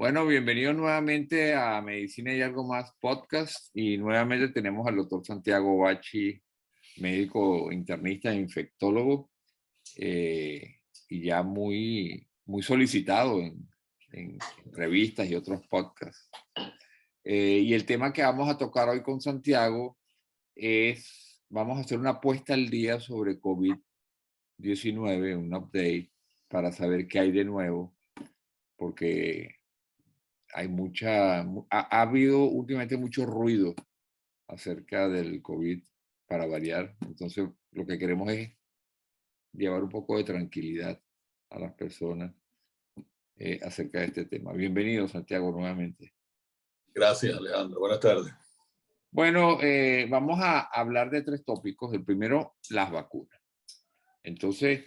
Bueno, bienvenidos nuevamente a Medicina y Algo Más podcast y nuevamente tenemos al doctor Santiago Bachi, médico internista e infectólogo y ya muy solicitado en revistas y otros podcasts. Y el tema que vamos a tocar hoy con Santiago vamos a hacer una puesta al día sobre COVID-19, un update para saber qué hay de nuevo, porque hay ha habido últimamente mucho ruido acerca del COVID para variar. Entonces, lo que queremos es llevar un poco de tranquilidad a las personas acerca de este tema. Bienvenido, Santiago, nuevamente. Gracias, Alejandro. Buenas tardes. Bueno, vamos a hablar de tres tópicos. El primero, las vacunas. Entonces,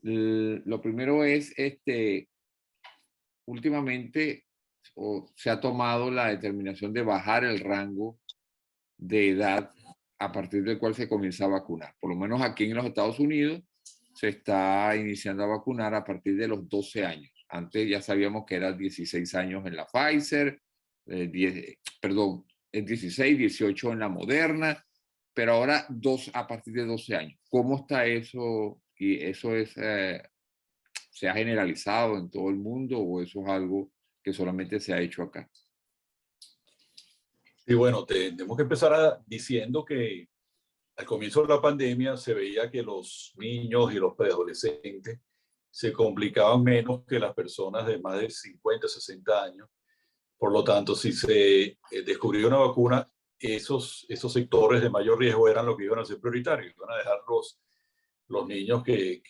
lo primero es, últimamente se ha tomado la determinación de bajar el rango de edad a partir del cual se comienza a vacunar. Por lo menos aquí en los Estados Unidos se está iniciando a vacunar a partir de los 12 años. Antes ya sabíamos que eran 16 años en la Pfizer, 16, 18 en la Moderna, pero ahora a partir de 12 años. ¿Cómo está eso? ¿Y eso se ha generalizado en todo el mundo o eso es algo que solamente se ha hecho acá? Y bueno, tenemos que empezar diciendo que al comienzo de la pandemia se veía que los niños y los preadolescentes se complicaban menos que las personas de más de 50, 60 años. Por lo tanto, si se descubrió una vacuna, esos sectores de mayor riesgo eran los que iban a ser prioritarios. Iban a dejar los niños que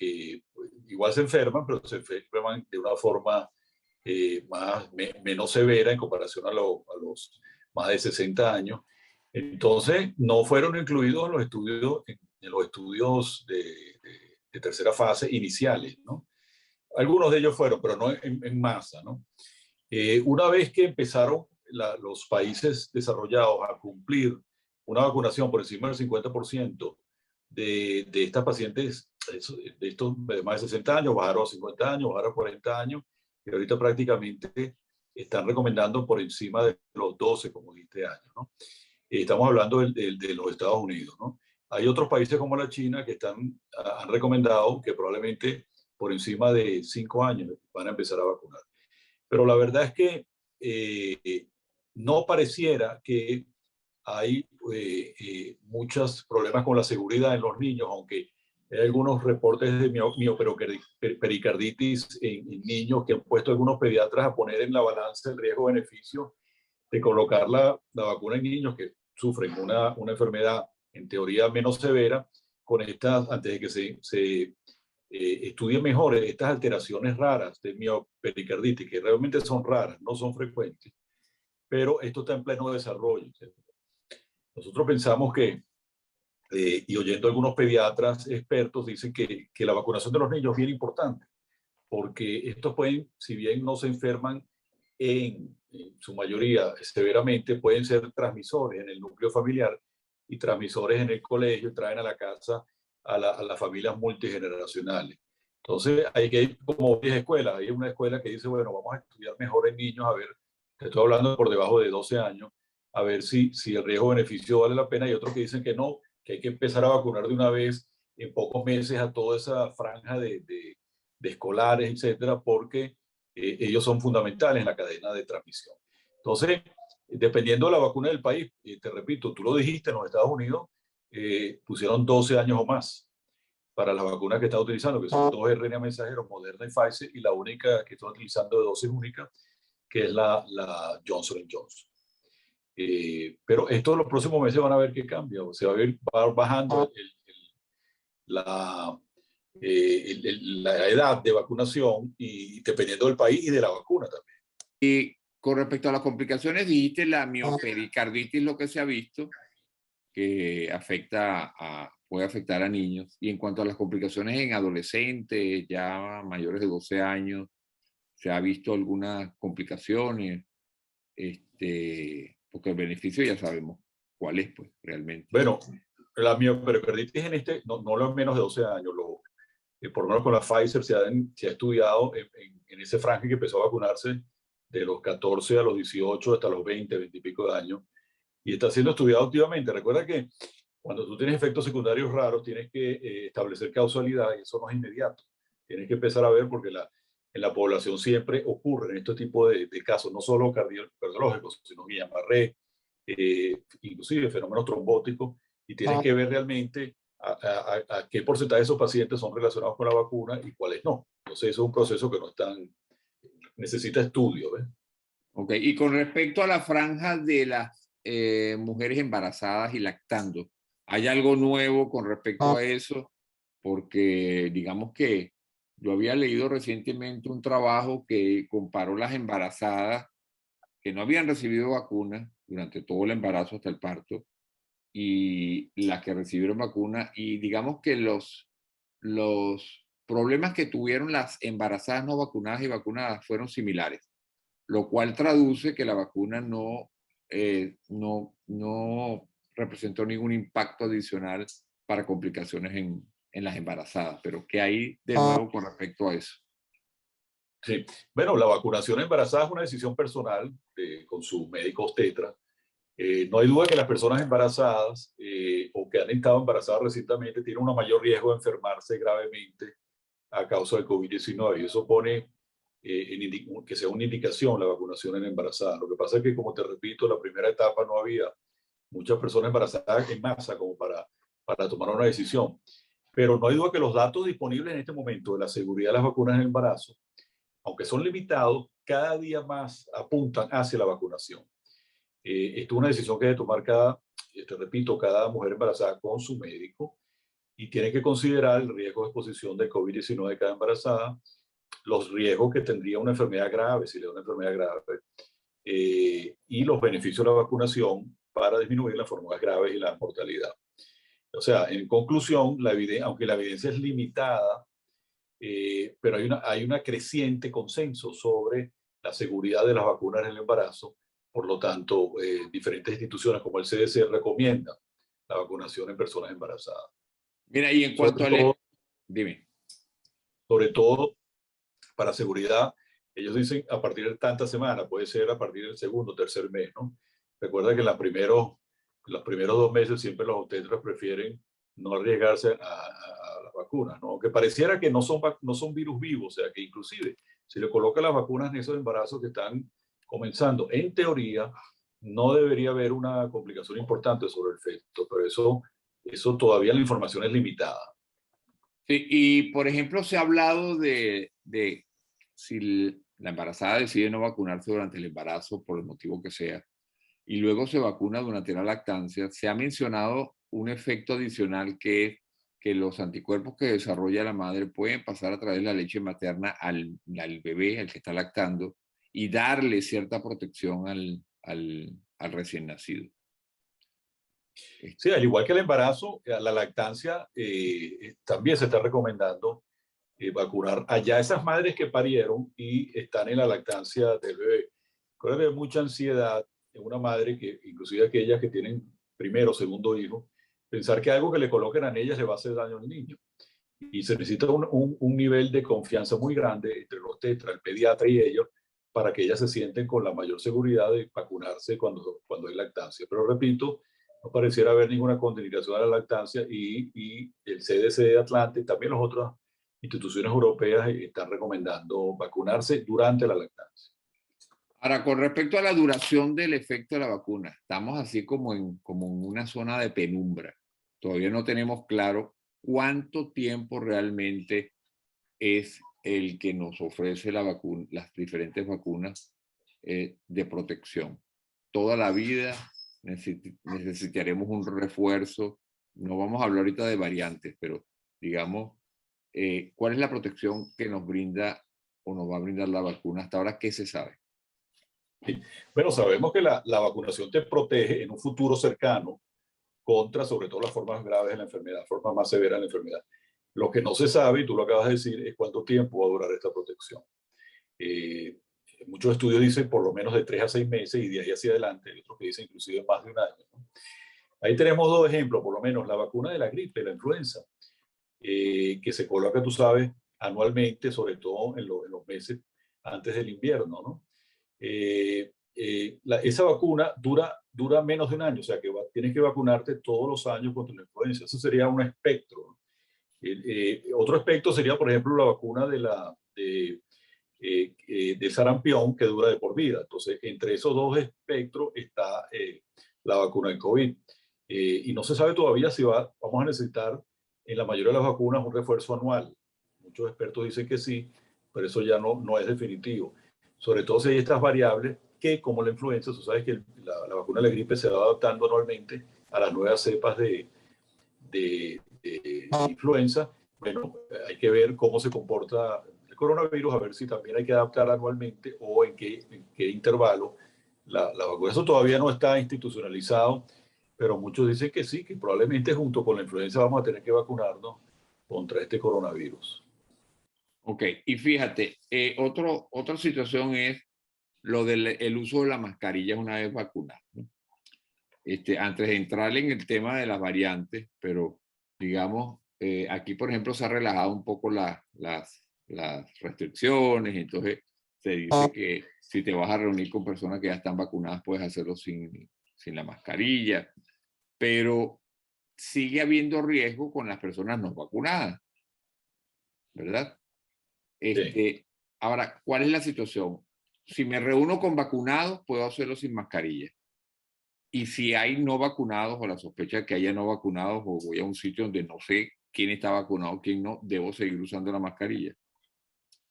igual se enferman, pero se enferman de una forma menos severa en comparación a los más de 60 años. Entonces, no fueron incluidos en los estudios de tercera fase iniciales, ¿no? Algunos de ellos fueron, pero no en masa, ¿no? Una vez que empezaron los países desarrollados a cumplir una vacunación por encima del 50% de estas pacientes, de estos de más de 60 años, bajaron a 50 años, bajaron a 40 años, y ahorita prácticamente están recomendando por encima de los 12, como dijiste, años, ¿no? Estamos hablando de los Estados Unidos, ¿no? Hay otros países como la China que han recomendado que probablemente por encima de 5 años van a empezar a vacunar. Pero la verdad es que no pareciera que hay muchos problemas con la seguridad en los niños, aunque hay algunos reportes de miopericarditis en niños que han puesto algunos pediatras a poner en la balanza el riesgo-beneficio de colocar la vacuna en niños que sufren una enfermedad en teoría menos severa con estas, antes de que se estudien mejor estas alteraciones raras de miopericarditis, que realmente son raras, no son frecuentes, pero esto está en pleno desarrollo. Nosotros pensamos que, y oyendo a algunos pediatras expertos, dicen que la vacunación de los niños es bien importante, porque estos pueden, si bien no se enferman en su mayoría severamente, pueden ser transmisores en el núcleo familiar y transmisores en el colegio, traen a la casa a las familias multigeneracionales. Entonces, hay que ir como 10 escuelas. Hay una escuela que dice, bueno, vamos a estudiar mejor en niños, a ver, te estoy hablando por debajo de 12 años, a ver si el riesgo-beneficio vale la pena, y otros que dicen que no, que hay que empezar a vacunar de una vez en pocos meses a toda esa franja de escolares, etcétera, porque ellos son fundamentales en la cadena de transmisión. Entonces, dependiendo de la vacuna del país, te repito, tú lo dijiste, en los Estados Unidos pusieron 12 años o más para las vacunas que están utilizando, que son dos RNA mensajeros, Moderna y Pfizer, y la única que están utilizando de dosis única, que es la Johnson Johnson. Pero esto en los próximos meses van a ver qué cambia, o se va a ir bajando la edad de vacunación y dependiendo del país y de la vacuna también. Y con respecto a las complicaciones, dijiste la miopericarditis, lo que se ha visto, que puede afectar a niños. Y en cuanto a las complicaciones en adolescentes, ya mayores de 12 años, ¿se ha visto algunas complicaciones? Porque el beneficio ya sabemos cuál es, pues, realmente. Bueno, la miopericarditis no lo es menos de 12 años. Por lo menos con la Pfizer se ha estudiado en ese franje que empezó a vacunarse de los 14 a los 18 hasta los 20, 20 y pico de años, y está siendo estudiado activamente. Recuerda que cuando tú tienes efectos secundarios raros, tienes que establecer causalidad y eso no es inmediato. Tienes que empezar a ver porque en la población siempre ocurren este tipo de casos, no solo cardiológicos, sino Guillain-Barré, inclusive fenómenos trombóticos, y tienes que ver realmente a qué porcentaje de esos pacientes son relacionados con la vacuna y cuáles no. Entonces, eso es un proceso que no es tan, necesita estudio, ¿ves? Ok, y con respecto a la franja de las mujeres embarazadas y lactando, ¿hay algo nuevo con respecto a eso? Porque digamos que yo había leído recientemente un trabajo que comparó las embarazadas que no habían recibido vacuna durante todo el embarazo hasta el parto y las que recibieron vacuna, y digamos que los problemas que tuvieron las embarazadas no vacunadas y vacunadas fueron similares, lo cual traduce que la vacuna no representó ningún impacto adicional para complicaciones en las embarazadas. Pero ¿qué hay de nuevo con respecto a eso? Sí, bueno, la vacunación embarazada es una decisión personal con su médico obstetra. No hay duda que las personas embarazadas o que han estado embarazadas recientemente tienen un mayor riesgo de enfermarse gravemente a causa del COVID-19 y eso pone que sea una indicación la vacunación en embarazadas. Lo que pasa es que, como te repito, la primera etapa no había muchas personas embarazadas en masa como para tomar una decisión. Pero no hay duda que los datos disponibles en este momento de la seguridad de las vacunas en el embarazo, aunque son limitados, cada día más apuntan hacia la vacunación. Esto es una decisión que debe tomar te repito, cada mujer embarazada con su médico y tiene que considerar el riesgo de exposición de COVID-19 de cada embarazada, los riesgos que tendría una enfermedad grave, si le da una enfermedad grave, y los beneficios de la vacunación para disminuir las formas graves y la mortalidad. O sea, en conclusión, aunque la evidencia es limitada, pero hay una creciente consenso sobre la seguridad de las vacunas en el embarazo. Por lo tanto, diferentes instituciones como el CDC recomiendan la vacunación en personas embarazadas. Mira, y en cuanto a... Dime. Sobre todo para seguridad, ellos dicen a partir de tanta semana, puede ser a partir del segundo o tercer mes, ¿no? Recuerda que los primeros 2 meses siempre los obstetras prefieren no arriesgarse a las vacunas, ¿no? Aunque pareciera que no son virus vivos, o sea que inclusive si le colocan las vacunas en esos embarazos que están comenzando, en teoría no debería haber una complicación importante sobre el feto, pero eso todavía la información es limitada. Sí, y por ejemplo, se ha hablado de si la embarazada decide no vacunarse durante el embarazo, por el motivo que sea, y luego se vacuna durante la lactancia, se ha mencionado un efecto adicional que es que los anticuerpos que desarrolla la madre pueden pasar a través de la leche materna al bebé, al que está lactando, y darle cierta protección al recién nacido. Sí, al igual que el embarazo, la lactancia también se está recomendando vacunar allá esas madres que parieron y están en la lactancia del bebé. Creo que hay mucha ansiedad en una madre, que inclusive aquellas que tienen primero o segundo hijo, pensar que algo que le coloquen a ellas le va a hacer daño al niño. Y se necesita un nivel de confianza muy grande entre los tetras, el pediatra y ellos, para que ellas se sienten con la mayor seguridad de vacunarse cuando hay lactancia. Pero repito, no pareciera haber ninguna contraindicación a la lactancia y el CDC de Atlanta y también las otras instituciones europeas están recomendando vacunarse durante la lactancia. Ahora, con respecto a la duración del efecto de la vacuna, estamos así como en una zona de penumbra. Todavía no tenemos claro cuánto tiempo realmente es el que nos ofrece las diferentes vacunas de protección. Toda la vida necesitaremos un refuerzo. No vamos a hablar ahorita de variantes, pero digamos, ¿cuál es la protección que nos brinda o nos va a brindar la vacuna? Hasta ahora, ¿qué se sabe? Sí. Bueno, sabemos que la vacunación te protege en un futuro cercano contra, sobre todo, las formas graves de la enfermedad, formas más severas de la enfermedad. Lo que no se sabe, y tú lo acabas de decir, es cuánto tiempo va a durar esta protección. Muchos estudios dicen por lo menos de 3 a 6 meses y de ahí hacia adelante, hay otros que dicen inclusive más de un año, ¿no? Ahí tenemos 2 ejemplos, por lo menos la vacuna de la gripe, la influenza, que se coloca, tú sabes, anualmente, sobre todo en los meses antes del invierno, ¿no? esa vacuna dura menos de un año, o sea que tienes que vacunarte todos los años contra la influenza. Eso sería un espectro. Otro espectro sería, por ejemplo, la vacuna de sarampión, que dura de por vida. Entonces, entre esos dos espectros está la vacuna del COVID. Y no se sabe todavía si vamos a necesitar en la mayoría de las vacunas un refuerzo anual. Muchos expertos dicen que sí, pero eso ya no es definitivo. Sobre todo si hay estas variables que, como la influenza, tú sabes que la vacuna de la gripe se va adaptando anualmente a las nuevas cepas de influenza. Bueno, hay que ver cómo se comporta el coronavirus, a ver si también hay que adaptar anualmente o en qué intervalo la vacuna. Eso todavía no está institucionalizado, pero muchos dicen que sí, que probablemente junto con la influenza vamos a tener que vacunarnos contra este coronavirus. Ok, y fíjate, otra situación es lo del el uso de la mascarilla una vez vacunado, ¿no? Antes de entrar en el tema de las variantes, pero digamos, aquí por ejemplo se ha relajado un poco las restricciones, entonces se dice que si te vas a reunir con personas que ya están vacunadas, puedes hacerlo sin la mascarilla, pero sigue habiendo riesgo con las personas no vacunadas, ¿verdad? Sí. Ahora, ¿cuál es la situación? Si me reúno con vacunados, puedo hacerlo sin mascarilla. Y si hay no vacunados o la sospecha de que haya no vacunados o voy a un sitio donde no sé quién está vacunado, quién no, debo seguir usando la mascarilla.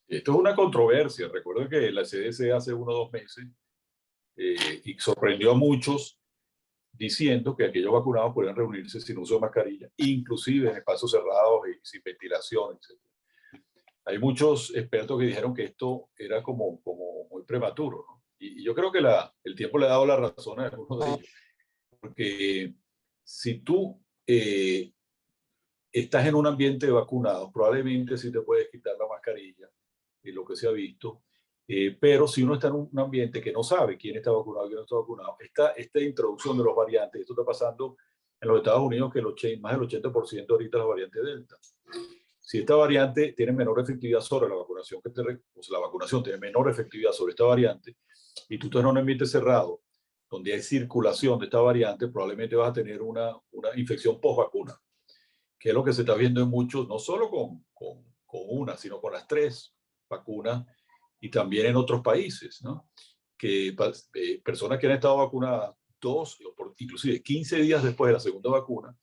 Esto es una controversia. Recuerdo que la CDC hace 1 o 2 meses y sorprendió a muchos diciendo que aquellos vacunados podían reunirse sin uso de mascarilla, inclusive en espacios cerrados y sin ventilación, etc. Hay muchos expertos que dijeron que esto era como muy prematuro, ¿no? Y yo creo que el tiempo le ha dado la razón a algunos de ellos, porque si tú estás en un ambiente de vacunados, probablemente sí te puedes quitar la mascarilla, y lo que se ha visto, pero si uno está en un ambiente que no sabe quién está vacunado y quién no está vacunado, esta introducción de los variantes, esto está pasando en los Estados Unidos, que más del 80% ahorita es la variante Delta. Si esta variante tiene menor efectividad sobre la vacunación, o sea, la vacunación tiene menor efectividad sobre esta variante, y tú estás en un ambiente cerrado, donde hay circulación de esta variante, probablemente vas a tener una infección post-vacuna, que es lo que se está viendo en muchos, no solo con una, sino con las 3 vacunas y también en otros países, ¿no? Que personas que han estado vacunadas 2 o inclusive 15 días después de la segunda vacuna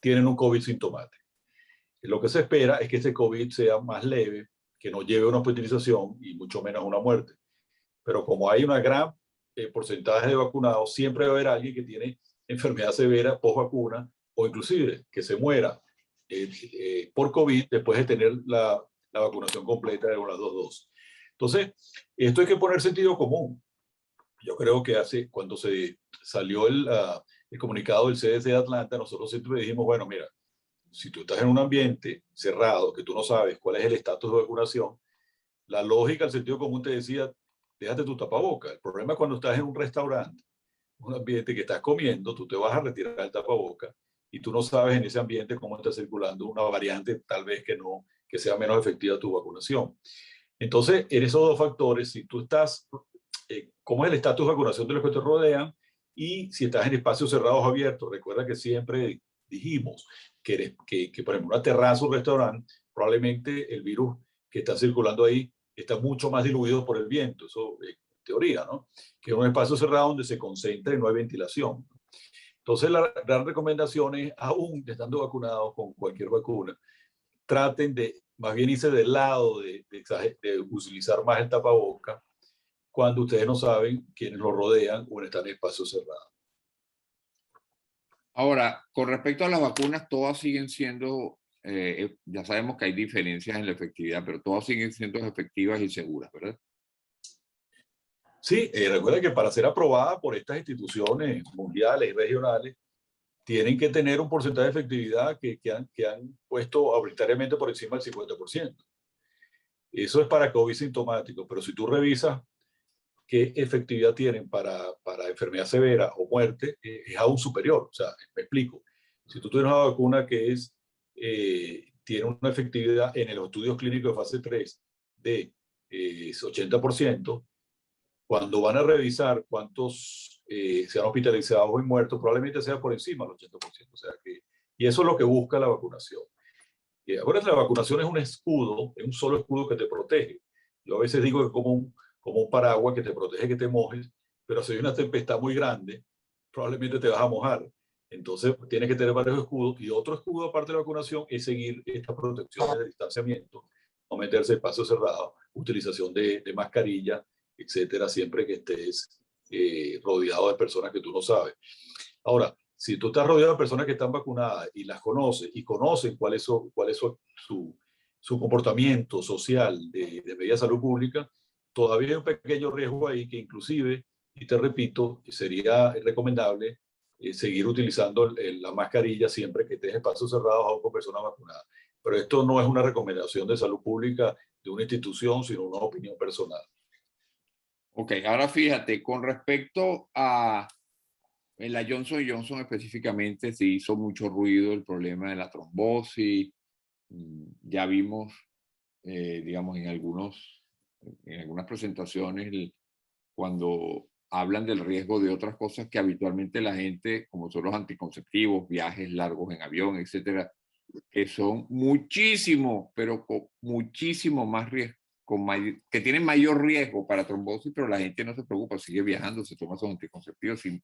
tienen un COVID sintomático. Lo que se espera es que este COVID sea más leve, que no lleve a una hospitalización y mucho menos a una muerte. Pero como hay una gran porcentaje de vacunados, siempre va a haber alguien que tiene enfermedad severa post vacuna o inclusive que se muera por COVID después de tener la vacunación completa de las 2 dosis. Entonces, esto hay que poner sentido común. Yo creo que cuando se salió el comunicado del CDC de Atlanta, nosotros siempre dijimos, bueno, mira, si tú estás en un ambiente cerrado, que tú no sabes cuál es el estatus de vacunación, la lógica, el sentido común te decía, déjate tu tapaboca. El problema es cuando estás en un restaurante, un ambiente que estás comiendo, tú te vas a retirar el tapaboca y tú no sabes en ese ambiente cómo está circulando una variante, tal vez que sea menos efectiva tu vacunación. Entonces, en esos dos factores, si tú estás, cómo es el estatus de vacunación de los que te rodean y si estás en espacios cerrados o abiertos, recuerda que siempre dijimos que, por ejemplo, una terraza, un restaurante, probablemente el virus que está circulando ahí está mucho más diluido por el viento, eso es teoría, ¿no? Que es un espacio cerrado donde se concentra y no hay ventilación. Entonces, la gran recomendación es, aún estando vacunados con cualquier vacuna, traten de más bien irse del lado de utilizar más el tapaboca cuando ustedes no saben quiénes lo rodean o están en espacios cerrados. Ahora, con respecto a las vacunas, todas siguen siendo, ya sabemos que hay diferencias en la efectividad, pero todas siguen siendo efectivas y seguras, ¿verdad? Sí, recuerda que para ser aprobada por estas instituciones mundiales y regionales, tienen que tener un porcentaje de efectividad que han puesto arbitrariamente por encima del 50%. Eso es para COVID sintomático, pero si tú revisas qué efectividad tienen para enfermedad severa o muerte, es aún superior. O sea, me explico. Si tú tienes una vacuna que tiene una efectividad en los estudios clínicos de fase 3 de 80%, cuando van a revisar cuántos se han hospitalizado y muertos, probablemente sea por encima del 80%. O sea que, y eso es lo que busca la vacunación. Ahora la vacunación es un escudo, es un solo escudo que te protege. Yo a veces digo que es como un paraguas que te protege que te mojes, pero si hay una tempestad muy grande, probablemente te vas a mojar. Entonces tienes que tener varios escudos, y otro escudo aparte de la vacunación es seguir estas protecciones de distanciamiento, no meterse en espacios cerrados, utilización de mascarilla, etcétera, siempre que estés rodeado de personas que tú no sabes. Ahora, si tú estás rodeado de personas que están vacunadas y las conoces y conocen cuál es su comportamiento social de medida de salud pública, todavía hay un pequeño riesgo ahí que inclusive, y te repito, sería recomendable seguir utilizando la mascarilla siempre que estés en espacios cerrados o con personas vacunadas. Pero esto no es una recomendación de salud pública de una institución, sino una opinión personal. Ok, ahora fíjate, con respecto a en la Johnson Johnson específicamente, se hizo mucho ruido el problema de la trombosis. Ya vimos, digamos, en algunas presentaciones, cuando hablan del riesgo de otras cosas que habitualmente la gente, como son los anticonceptivos, viajes largos en avión, etcétera, que son muchísimo, pero con muchísimo más riesgo, que tienen mayor riesgo para trombosis, pero la gente no se preocupa, sigue viajando, se toma sus anticonceptivos sin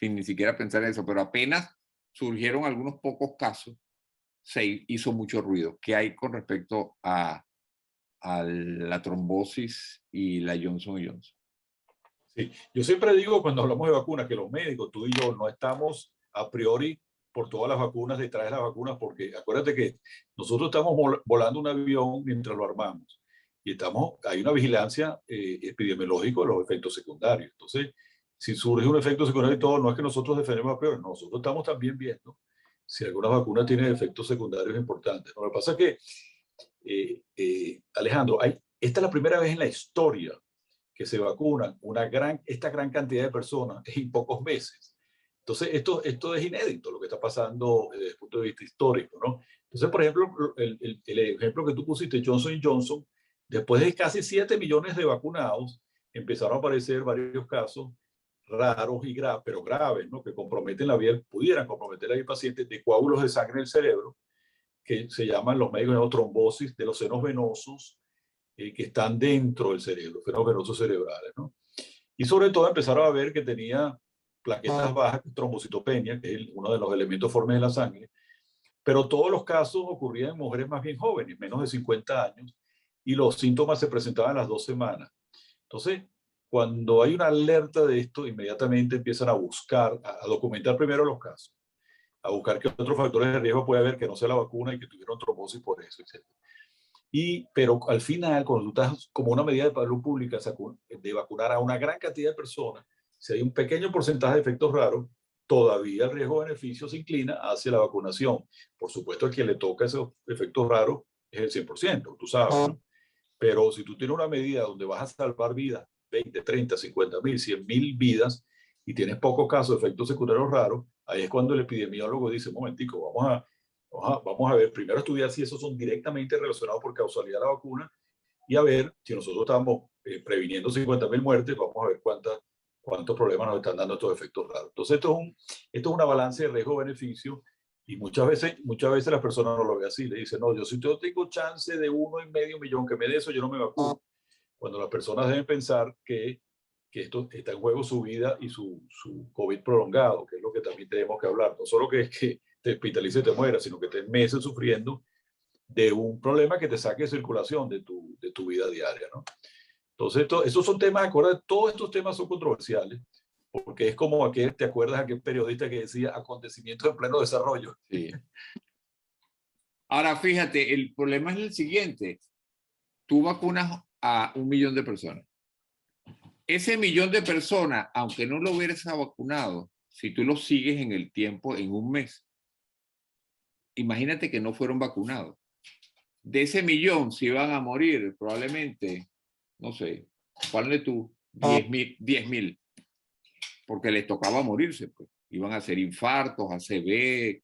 ni siquiera pensar en eso, pero apenas surgieron algunos pocos casos, se hizo mucho ruido. ¿Qué hay con respecto a la trombosis y la Johnson Johnson? Sí, yo siempre digo cuando hablamos de vacunas que los médicos, tú y yo, no estamos a priori por todas las vacunas detrás de las vacunas, porque acuérdate que nosotros estamos volando un avión mientras lo armamos y hay una vigilancia epidemiológica de los efectos secundarios. Entonces, si surge un efecto secundario y todo, no es que nosotros defendemos a priori, nosotros estamos también viendo si algunas vacunas tienen efectos secundarios importantes. Lo que pasa es que, Alejandro, esta es la primera vez en la historia que se vacunan esta gran cantidad de personas en pocos meses. Entonces, esto es inédito lo que está pasando desde el punto de vista histórico, ¿no? Entonces, por ejemplo, el ejemplo que tú pusiste, Johnson Johnson, después de casi 7 millones de vacunados, empezaron a aparecer varios casos raros y graves, pero graves, ¿no? Que comprometen la vida, pudieran comprometer la vida del paciente, de coágulos de sangre en el cerebro, que se llaman los médicos de trombosis de los senos venosos, que están dentro del cerebro, senos venosos cerebrales, ¿no? Y sobre todo empezaron a ver que tenía plaquetas bajas, trombocitopenia, que es uno de los elementos formes de la sangre, pero todos los casos ocurrían en mujeres más bien jóvenes, menos de 50 años, y los síntomas se presentaban a las 2 semanas. Entonces, cuando hay una alerta de esto, inmediatamente empiezan a buscar, a documentar primero los casos, a buscar qué otros factores de riesgo puede haber que no sea la vacuna y que tuvieron trombosis por eso, etc. Pero al final, cuando tú estás como una medida de salud pública de vacunar a una gran cantidad de personas, si hay un pequeño porcentaje de efectos raros, todavía el riesgo-beneficio se inclina hacia la vacunación. Por supuesto, a quien le toca esos efectos raros es el 100%, tú sabes, ¿no? Pero si tú tienes una medida donde vas a salvar vidas, 20, 30, 50,000, 100,000 vidas, y tienes pocos casos de efectos secundarios raros, ahí es cuando el epidemiólogo dice, un momentico, vamos a ver, primero estudiar si esos son directamente relacionados por causalidad de la vacuna, y a ver si nosotros estamos previniendo 50,000 muertes, vamos a ver cuántos problemas nos están dando estos efectos raros. Entonces, esto es una balanza de riesgo-beneficio, y muchas veces las personas no lo ven así. Le dicen, no, si yo tengo chance de 1,5 millón que me dé eso, yo no me vacuno. Cuando las personas deben pensar que esto está en juego su vida y su COVID prolongado, que es lo que también tenemos que hablar. No solo que te hospitalices y te mueras, sino que estés meses sufriendo de un problema que te saque de circulación de tu vida diaria, ¿no? Entonces, esos son temas, acuérdate, todos estos temas son controversiales, porque es como ¿te acuerdas aquel periodista que decía acontecimientos en pleno desarrollo? Sí. Ahora, fíjate, el problema es el siguiente. Tú vacunas a 1 millón de personas. Ese millón de personas, aunque no lo hubieras vacunado, si tú lo sigues en el tiempo, en un mes, imagínate que no fueron vacunados. De ese millón, si iban a morir, probablemente, no sé, ponle tú, 10,000, porque les tocaba morirse, pues. Iban a hacer infartos, ACV,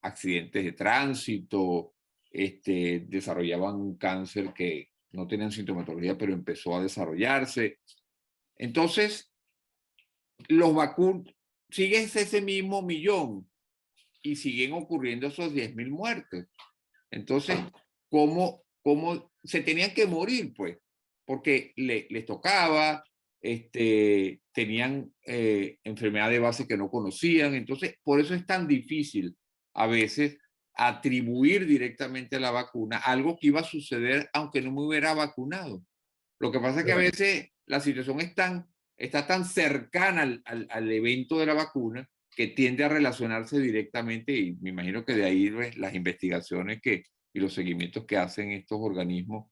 accidentes de tránsito, desarrollaban un cáncer que no tenían sintomatología, pero empezó a desarrollarse. Entonces, sigue ese mismo millón y siguen ocurriendo esos 10.000 muertes. Entonces, ¿cómo se tenían que morir? Pues, porque les tocaba, tenían enfermedad de base que no conocían. Entonces, por eso es tan difícil a veces atribuir directamente a la vacuna algo que iba a suceder aunque no me hubiera vacunado. Lo que pasa es que a veces la situación está tan cercana al evento de la vacuna que tiende a relacionarse directamente, y me imagino que de ahí las investigaciones y los seguimientos que hacen estos organismos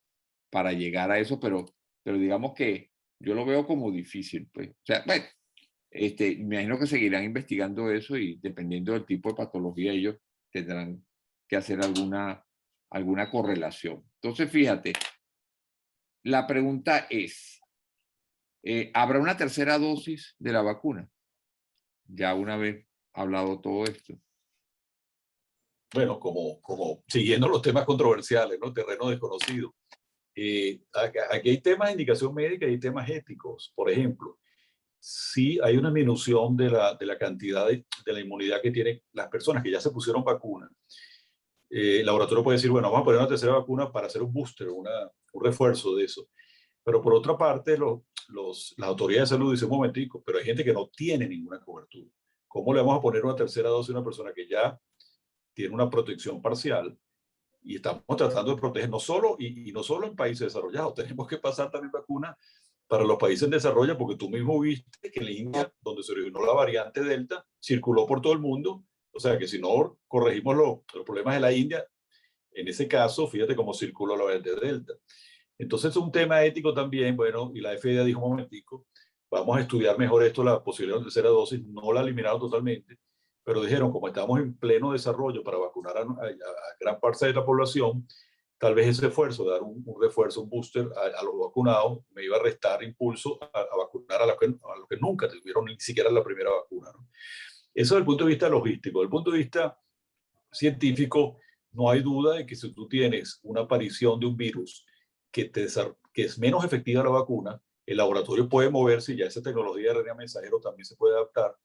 para llegar a eso, pero digamos que yo lo veo como difícil, pues. O sea, bueno, me imagino que seguirán investigando eso y dependiendo del tipo de patología ellos tendrán que hacer alguna correlación. Entonces, fíjate, la pregunta es, ¿habrá una tercera dosis de la vacuna? Ya una vez hablado todo esto. Bueno, como siguiendo los temas controversiales, ¿no? Terreno desconocido. Aquí hay temas de indicación médica y hay temas éticos. Por ejemplo, si hay una disminución de la cantidad de la inmunidad que tienen las personas que ya se pusieron vacuna. El laboratorio puede decir, bueno, vamos a poner una tercera vacuna para hacer un booster, un refuerzo de eso. Pero por otra parte, las autoridades de salud dicen, un momentico, pero hay gente que no tiene ninguna cobertura. ¿Cómo le vamos a poner una tercera dosis a una persona que ya tiene una protección parcial? Y estamos tratando de proteger no solo, y no solo en países desarrollados, tenemos que pasar también vacunas para los países en desarrollo, porque tú mismo viste que en la India, donde se originó la variante Delta, circuló por todo el mundo. O sea que si no corregimos los problemas de la India, en ese caso, fíjate cómo circuló la variante Delta. Entonces es un tema ético también, bueno, y la FDA dijo un momentico, vamos a estudiar mejor esto, la posibilidad de tercera dosis, no la eliminaron totalmente, pero dijeron, como estamos en pleno desarrollo para vacunar a gran parte de la población, tal vez ese esfuerzo de dar un refuerzo, un booster a los vacunados, me iba a restar impulso a vacunar a los que nunca tuvieron ni siquiera la primera vacuna, ¿no? Eso desde el punto de vista logístico. Desde el punto de vista científico, no hay duda de que si tú tienes una aparición de un virus que es menos efectiva la vacuna, el laboratorio puede moverse y ya esa tecnología de RNA mensajero también se puede adaptar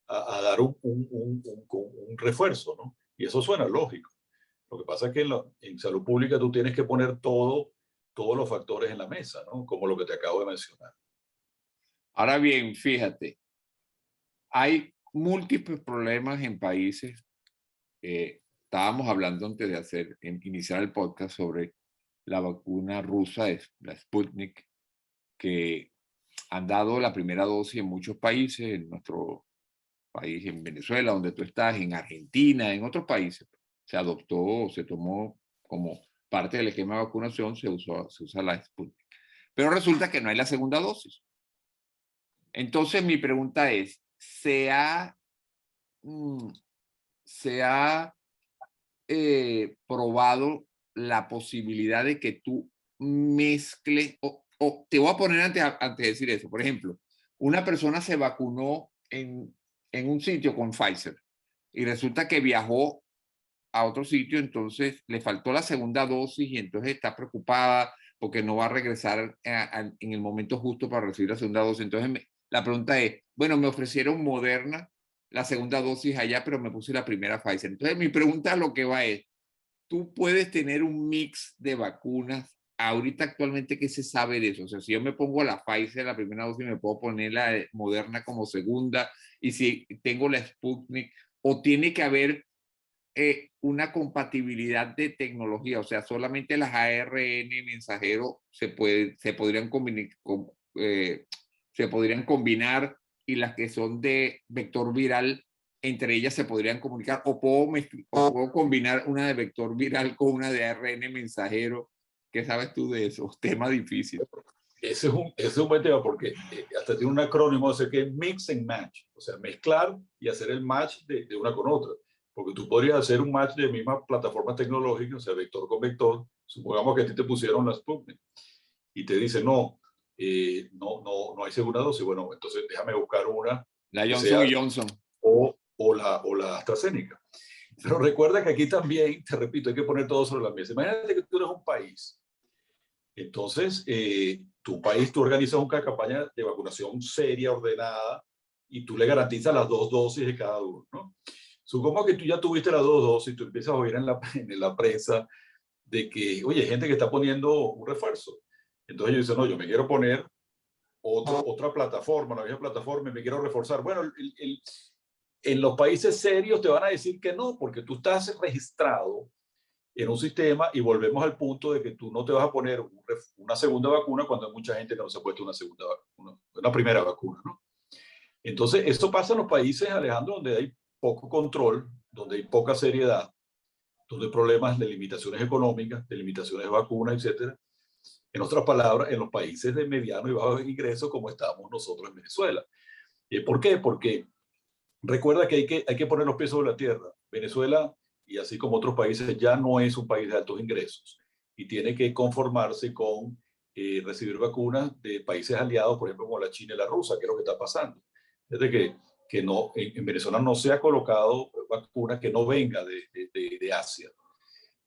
a dar un refuerzo, ¿no? Y eso suena lógico. Lo que pasa es que en salud pública tú tienes que poner todos los factores en la mesa, ¿no? Como lo que te acabo de mencionar. Ahora bien, fíjate, hay múltiples problemas en países. Estábamos hablando antes de iniciar el podcast sobre la vacuna rusa, la Sputnik, que han dado la primera dosis en muchos países, en nuestro país, en Venezuela, donde tú estás, en Argentina, en otros países. Se adoptó, se tomó como parte del esquema de vacunación, se usa la Sputnik. Pero resulta que no hay la segunda dosis. Entonces mi pregunta es, ¿se ha probado la posibilidad de que tú mezcles, o te voy a poner antes de decir eso, por ejemplo, una persona se vacunó en un sitio con Pfizer y resulta que viajó a otro sitio, entonces le faltó la segunda dosis y entonces está preocupada porque no va a regresar en el momento justo para recibir la segunda dosis. Entonces la pregunta es, bueno, me ofrecieron Moderna, la segunda dosis allá, pero me puse la primera Pfizer. Entonces mi pregunta a lo que va es, tú puedes tener un mix de vacunas. Ahorita actualmente, ¿qué se sabe de eso? O sea, si yo me pongo la Pfizer, la primera dosis, me puedo poner la Moderna como segunda, y si tengo la Sputnik, o tiene que haber una compatibilidad de tecnología, o sea, solamente las ARN mensajeros se podrían combinar y las que son de vector viral, entre ellas se podrían comunicar, o puedo combinar una de vector viral con una de ARN mensajero. ¿Qué sabes tú de eso? Tema difícil. Ese es un buen tema porque hasta tiene un acrónimo, o sea, que es mix and match, o sea, mezclar y hacer el match de una con otra. Porque tú podrías hacer un match de misma plataforma tecnológica, o sea, vector con vector. Supongamos que a ti te pusieron la Sputnik y te dicen, no, no hay segunda dosis. Bueno, entonces déjame buscar una. La Johnson y Johnson. O la AstraZeneca. Pero recuerda que aquí también, te repito, hay que poner todo sobre la mesa. Imagínate que tú eres un país Entonces, tu país, tú organizas una campaña de vacunación seria, ordenada, y tú le garantizas las 2 dosis de cada uno, ¿no? Supongo que tú ya tuviste las 2 dosis, tú empiezas a oír en la prensa de que, oye, hay gente que está poniendo un refuerzo. Entonces yo dice, no, yo me quiero poner otra plataforma, la misma plataforma, y me quiero reforzar. Bueno, en los países serios te van a decir que no, porque tú estás registrado en un sistema y volvemos al punto de que tú no te vas a poner una segunda vacuna cuando hay mucha gente que no se ha puesto una primera vacuna, ¿no? Entonces, esto pasa en los países, Alejandro, donde hay poco control, donde hay poca seriedad, donde hay problemas de limitaciones económicas, de limitaciones de vacunas, etcétera. En otras palabras, en los países de mediano y bajo ingreso, como estamos nosotros en Venezuela. ¿Por qué? Porque recuerda que hay que poner los pies sobre la tierra. Venezuela, y así como otros países, ya no es un país de altos ingresos y tiene que conformarse con recibir vacunas de países aliados, por ejemplo, como la China y la Rusia, que es lo que está pasando. Es de que no, en Venezuela no se ha colocado vacuna que no venga de Asia.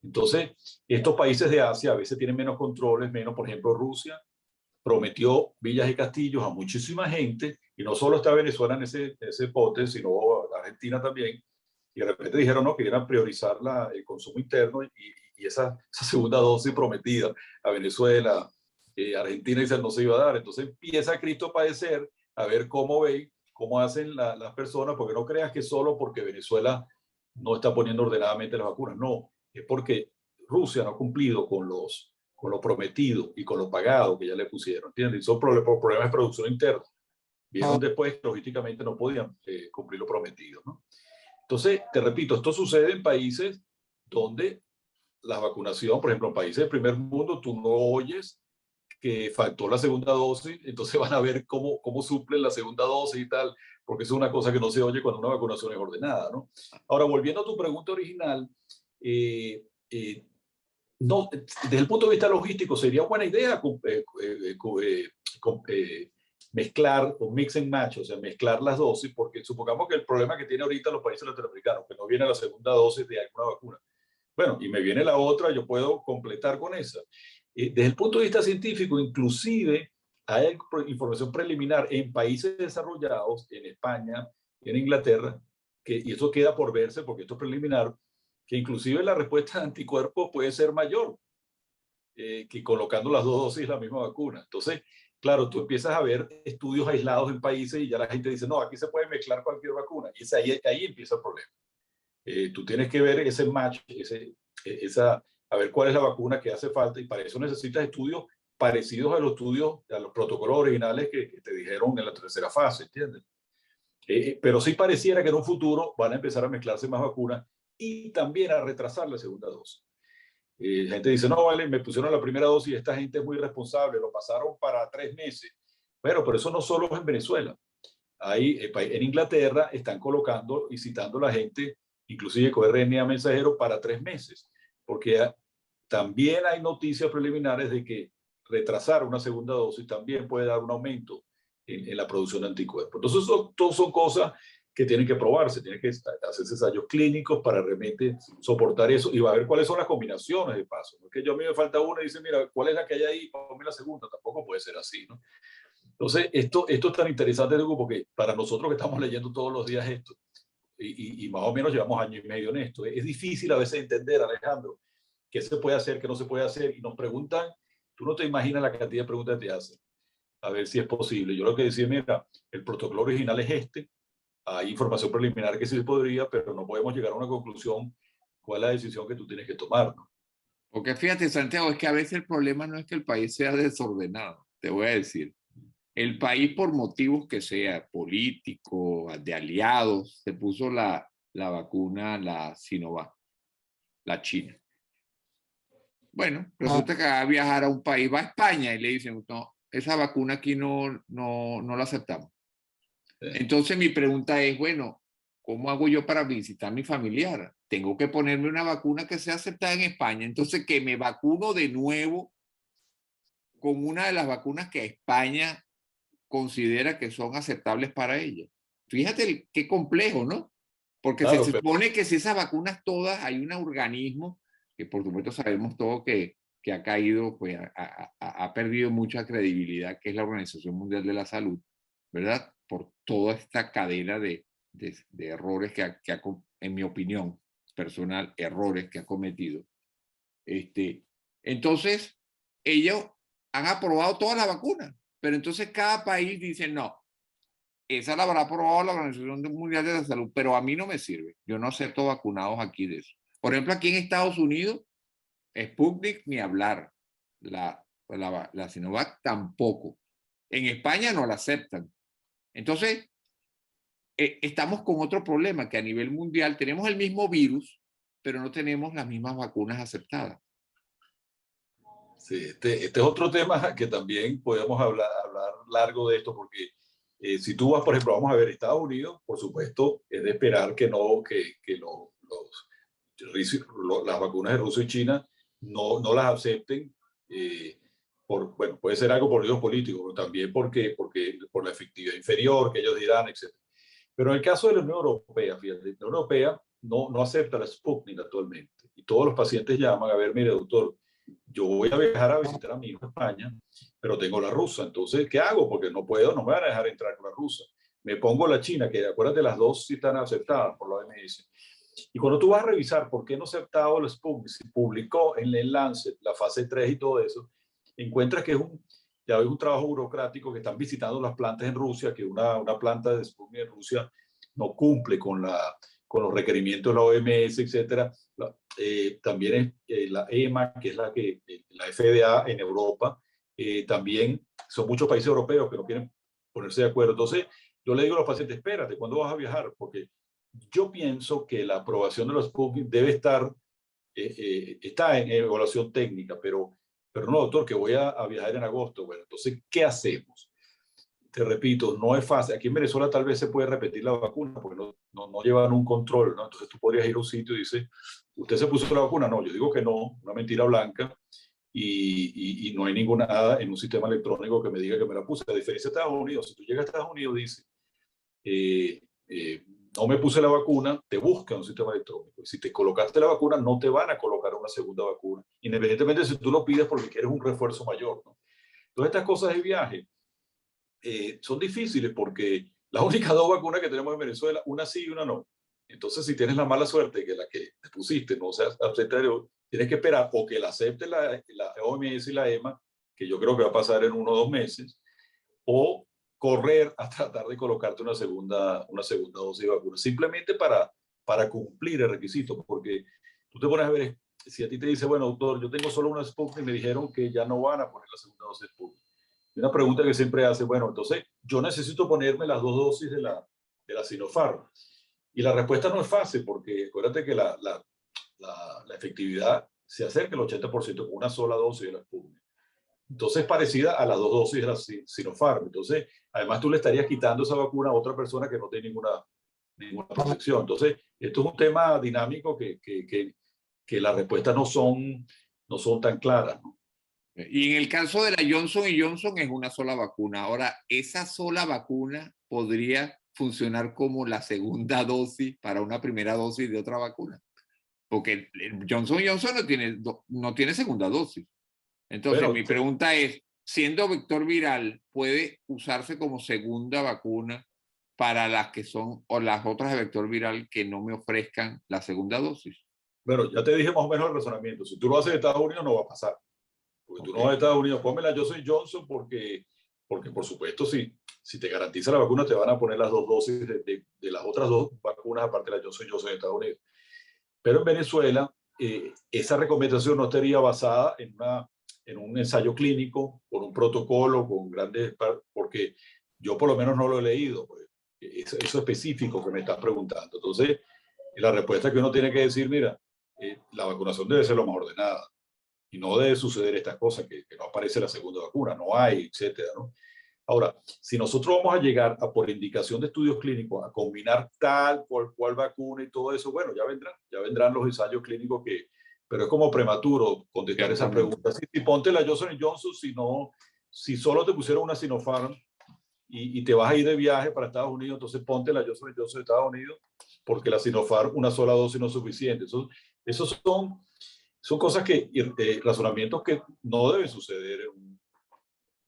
Entonces, estos países de Asia a veces tienen menos controles, menos, por ejemplo, Rusia prometió villas y castillos a muchísima gente, y no solo está Venezuela en ese pote, sino Argentina también, y de repente dijeron no, que iban a priorizar el consumo interno y esa segunda dosis prometida a Venezuela, Argentina, y no se iba a dar. Entonces empieza Cristo a padecer, a ver cómo ven, cómo hacen las personas, porque no creas que solo porque Venezuela no está poniendo ordenadamente las vacunas, no, es porque Rusia no ha cumplido con lo prometido y con lo pagado que ya le pusieron, ¿entiendes? Y son problemas de producción interna. Vieron después que logísticamente no podían cumplir lo prometido, ¿no? Entonces, te repito, esto sucede en países donde la vacunación, por ejemplo, en países del primer mundo, tú no oyes que faltó la segunda dosis, entonces van a ver cómo suplen la segunda dosis y tal, porque es una cosa que no se oye cuando una vacunación es ordenada, ¿no? Ahora, volviendo a tu pregunta original, eh, eh, no, desde el punto de vista logístico sería buena idea mezclar o mix and match, o sea, mezclar las dosis, porque supongamos que el problema que tiene ahorita los países latinoamericanos, que no viene la segunda dosis de alguna vacuna. Bueno, y me viene la otra, yo puedo completar con esa. Desde el punto de vista científico, inclusive hay información preliminar en países desarrollados, en España, en Inglaterra, y eso queda por verse porque esto es preliminar, que inclusive la respuesta de anticuerpos puede ser mayor que colocando las 2 dosis de la misma vacuna. Entonces, claro, tú empiezas a ver estudios aislados en países y ya la gente dice, no, aquí se puede mezclar cualquier vacuna. Y ahí empieza el problema. Tú tienes que ver ese match, a ver cuál es la vacuna que hace falta, y para eso necesitas estudios parecidos a los protocolos originales que te dijeron en la tercera fase, ¿entiendes? Pero sí pareciera que en un futuro van a empezar a mezclarse más vacunas y también a retrasar la segunda dosis. La gente dice, no, vale, me pusieron la primera dosis, esta gente es muy responsable, lo pasaron para 3 meses. Bueno, pero eso no solo es en Venezuela. En Inglaterra están colocando y citando a la gente, inclusive con RNA mensajero, para 3 meses, porque también hay noticias preliminares de que retrasar una segunda dosis también puede dar un aumento en la producción de anticuerpos. Entonces, todas son cosas que tienen que probarse, tienen que hacerse ensayos clínicos para realmente soportar eso y va a ver cuáles son las combinaciones de pasos. No es que yo a mí me falta una y dice, mira, ¿cuál es la que hay ahí? Ponme la segunda. Tampoco puede ser así, ¿no? Entonces, esto es tan interesante, Hugo, porque para nosotros que estamos leyendo todos los días esto, y más o menos llevamos año y medio en esto, es difícil a veces entender, Alejandro, qué se puede hacer, qué no se puede hacer, y nos preguntan, tú no te imaginas la cantidad de preguntas que te hacen, a ver si es posible. Yo lo que decía, mira, el protocolo original es este, hay información preliminar que sí se podría, pero no podemos llegar a una conclusión cuál es la decisión que tú tienes que tomar, ¿no? Porque fíjate, Santiago, es que a veces el problema no es que el país sea desordenado, te voy a decir. El país, por motivos que sea, político, de aliados, se puso la vacuna, la Sinovac, la China. Bueno, resulta que va a viajar a un país, va a España y le dicen, no, esa vacuna aquí no la aceptamos. Entonces mi pregunta es, bueno, ¿cómo hago yo para visitar a mi familiar? Tengo que ponerme una vacuna que sea aceptada en España. Entonces, que me vacuno de nuevo con una de las vacunas que España considera que son aceptables para ella. Fíjate qué complejo, ¿no? Porque se supone que si esas vacunas todas, hay un organismo, que por supuesto sabemos todo que que ha caído, pues ha perdido mucha credibilidad, que es la Organización Mundial de la Salud, ¿verdad? Por toda esta cadena de errores en mi opinión personal, errores que ha cometido. Entonces, ellos han aprobado todas las vacunas, pero entonces cada país dice, no, esa la habrá aprobado la Organización Mundial de la Salud, pero a mí no me sirve. Yo no acepto vacunados aquí de eso. Por ejemplo, aquí en Estados Unidos, Sputnik ni hablar. La Sinovac tampoco. En España no la aceptan. Entonces, estamos con otro problema, que a nivel mundial tenemos el mismo virus, pero no tenemos las mismas vacunas aceptadas. Sí, este es otro tema que también podemos hablar largo de esto, porque si tú vas, por ejemplo, vamos a ver Estados Unidos, por supuesto, es de esperar que las vacunas de Rusia y China no las acepten. Bueno, puede ser algo por líos políticos, pero también porque por la efectividad inferior que ellos dirán, etc. Pero en el caso de la Unión Europea, fíjate, la Unión Europea no acepta la Sputnik actualmente. Y todos los pacientes llaman a ver, mire, doctor, yo voy a viajar a visitar a mi hijo en España, pero tengo la rusa. Entonces, ¿qué hago? Porque no me van a dejar entrar con la rusa. Me pongo la china, que acuérdate, las dos sí están aceptadas por la OMS. Y cuando tú vas a revisar por qué no aceptado el Sputnik, se publicó en el Lancet la fase 3 y todo eso, encuentras que ya es un trabajo burocrático, que están visitando las plantas en Rusia, que una planta de Sputnik en Rusia no cumple con los requerimientos de la OMS, etcétera. También la EMA, que es la FDA en Europa, también son muchos países europeos que no quieren ponerse de acuerdo. Entonces, yo le digo a los pacientes, espérate, ¿cuándo vas a viajar? Porque yo pienso que la aprobación de los Sputnik debe está en evaluación técnica, pero no, doctor, que voy a viajar en agosto. Bueno, entonces, ¿qué hacemos? Te repito, no es fácil. Aquí en Venezuela tal vez se puede repetir la vacuna porque no llevan un control, ¿no? Entonces tú podrías ir a un sitio y dices, ¿usted se puso la vacuna? No, yo digo que no, una mentira blanca, y no hay nada en un sistema electrónico que me diga que me la puse. A diferencia de Estados Unidos, si tú llegas a Estados Unidos y dices, no me puse la vacuna, te busca un sistema electrónico. Y si te colocaste la vacuna, no te van a colocar una segunda vacuna, independientemente si tú lo pides porque quieres un refuerzo mayor, ¿no? Entonces estas cosas de viaje son difíciles porque las únicas dos vacunas que tenemos en Venezuela, una sí y una no. Entonces, si tienes la mala suerte que la que te pusiste no se acepta, tienes que esperar o que la acepte la OMS y la EMA, que yo creo que va a pasar en 1 o 2 meses, o correr a tratar de colocarte una segunda dosis de vacuna, simplemente para cumplir el requisito, porque tú te pones a ver, si a ti te dice, bueno, doctor, yo tengo solo una Sputnik y me dijeron que ya no van a poner la segunda dosis de Sputnik. Y una pregunta que siempre hace, bueno, entonces yo necesito ponerme las 2 dosis de la Sinopharm. Y la respuesta no es fácil, porque acuérdate que la efectividad se acerca al 80% con una sola dosis de la Sputnik. Entonces es parecida a las 2 dosis de la Sinopharm. Entonces, además tú le estarías quitando esa vacuna a otra persona que no tiene ninguna protección. Entonces, esto es un tema dinámico que las respuestas no son tan claras, ¿no? Y en el caso de la Johnson & Johnson es una sola vacuna. Ahora, esa sola vacuna podría funcionar como la segunda dosis para una primera dosis de otra vacuna. Porque el Johnson & Johnson no tiene segunda dosis. Entonces, mi pregunta es, siendo vector viral, ¿puede usarse como segunda vacuna para las que son, o las otras de vector viral que no me ofrezcan la segunda dosis? Bueno, ya te dije más o menos el razonamiento. Si tú lo haces en Estados Unidos, no va a pasar. Porque tú no vas a Estados Unidos, ponme la Johnson & Johnson porque por supuesto, si te garantiza la vacuna, te van a poner las 2 dosis de las otras 2 vacunas, aparte de la Johnson & Johnson en Estados Unidos. Pero en Venezuela, esa recomendación no estaría basada en un ensayo clínico, con un protocolo, porque yo por lo menos no lo he leído, pues, eso específico que me estás preguntando. Entonces, la respuesta que uno tiene que decir, mira, la vacunación debe ser lo más ordenada. Y no debe suceder estas cosas, que no aparece la segunda vacuna, no hay, etcétera, ¿no? Ahora, si nosotros vamos a llegar por indicación de estudios clínicos a combinar tal cual vacuna y todo eso, bueno, ya vendrán los ensayos clínicos pero es como prematuro contestar esas preguntas. Si ponte la Johnson & Johnson, si solo te pusieron una Sinopharm y te vas a ir de viaje para Estados Unidos, entonces ponte la Johnson & Johnson de Estados Unidos, porque la Sinopharm, una sola dosis no es suficiente. Esos son Son cosas razonamientos que no deben suceder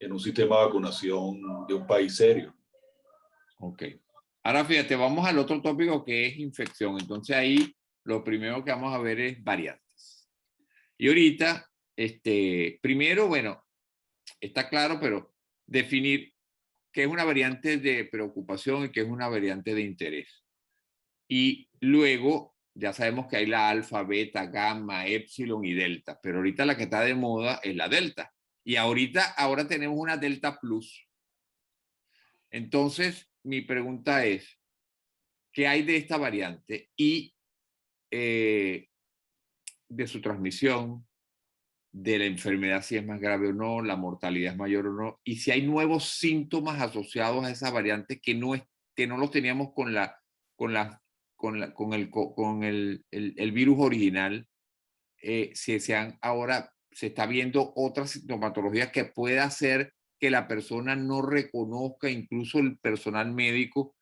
en un sistema de vacunación de un país serio. Ok. Ahora fíjate, vamos al otro tópico que es infección. Entonces ahí lo primero que vamos a ver es variantes. Y ahorita, primero, bueno, está claro, pero definir qué es una variante de preocupación y qué es una variante de interés. Y luego, ya sabemos que hay la alfa, beta, gamma, epsilon y delta, pero ahorita la que está de moda es la delta. Y ahora tenemos una delta plus. Entonces, mi pregunta es, ¿qué hay de esta variante y de su transmisión, de la enfermedad, si es más grave o no, la mortalidad es mayor o no, y si hay nuevos síntomas asociados a esa variante que no los teníamos con el virus original, ahora se está viendo otra sintomatología que pueda hacer que la persona no reconozca, incluso el personal médico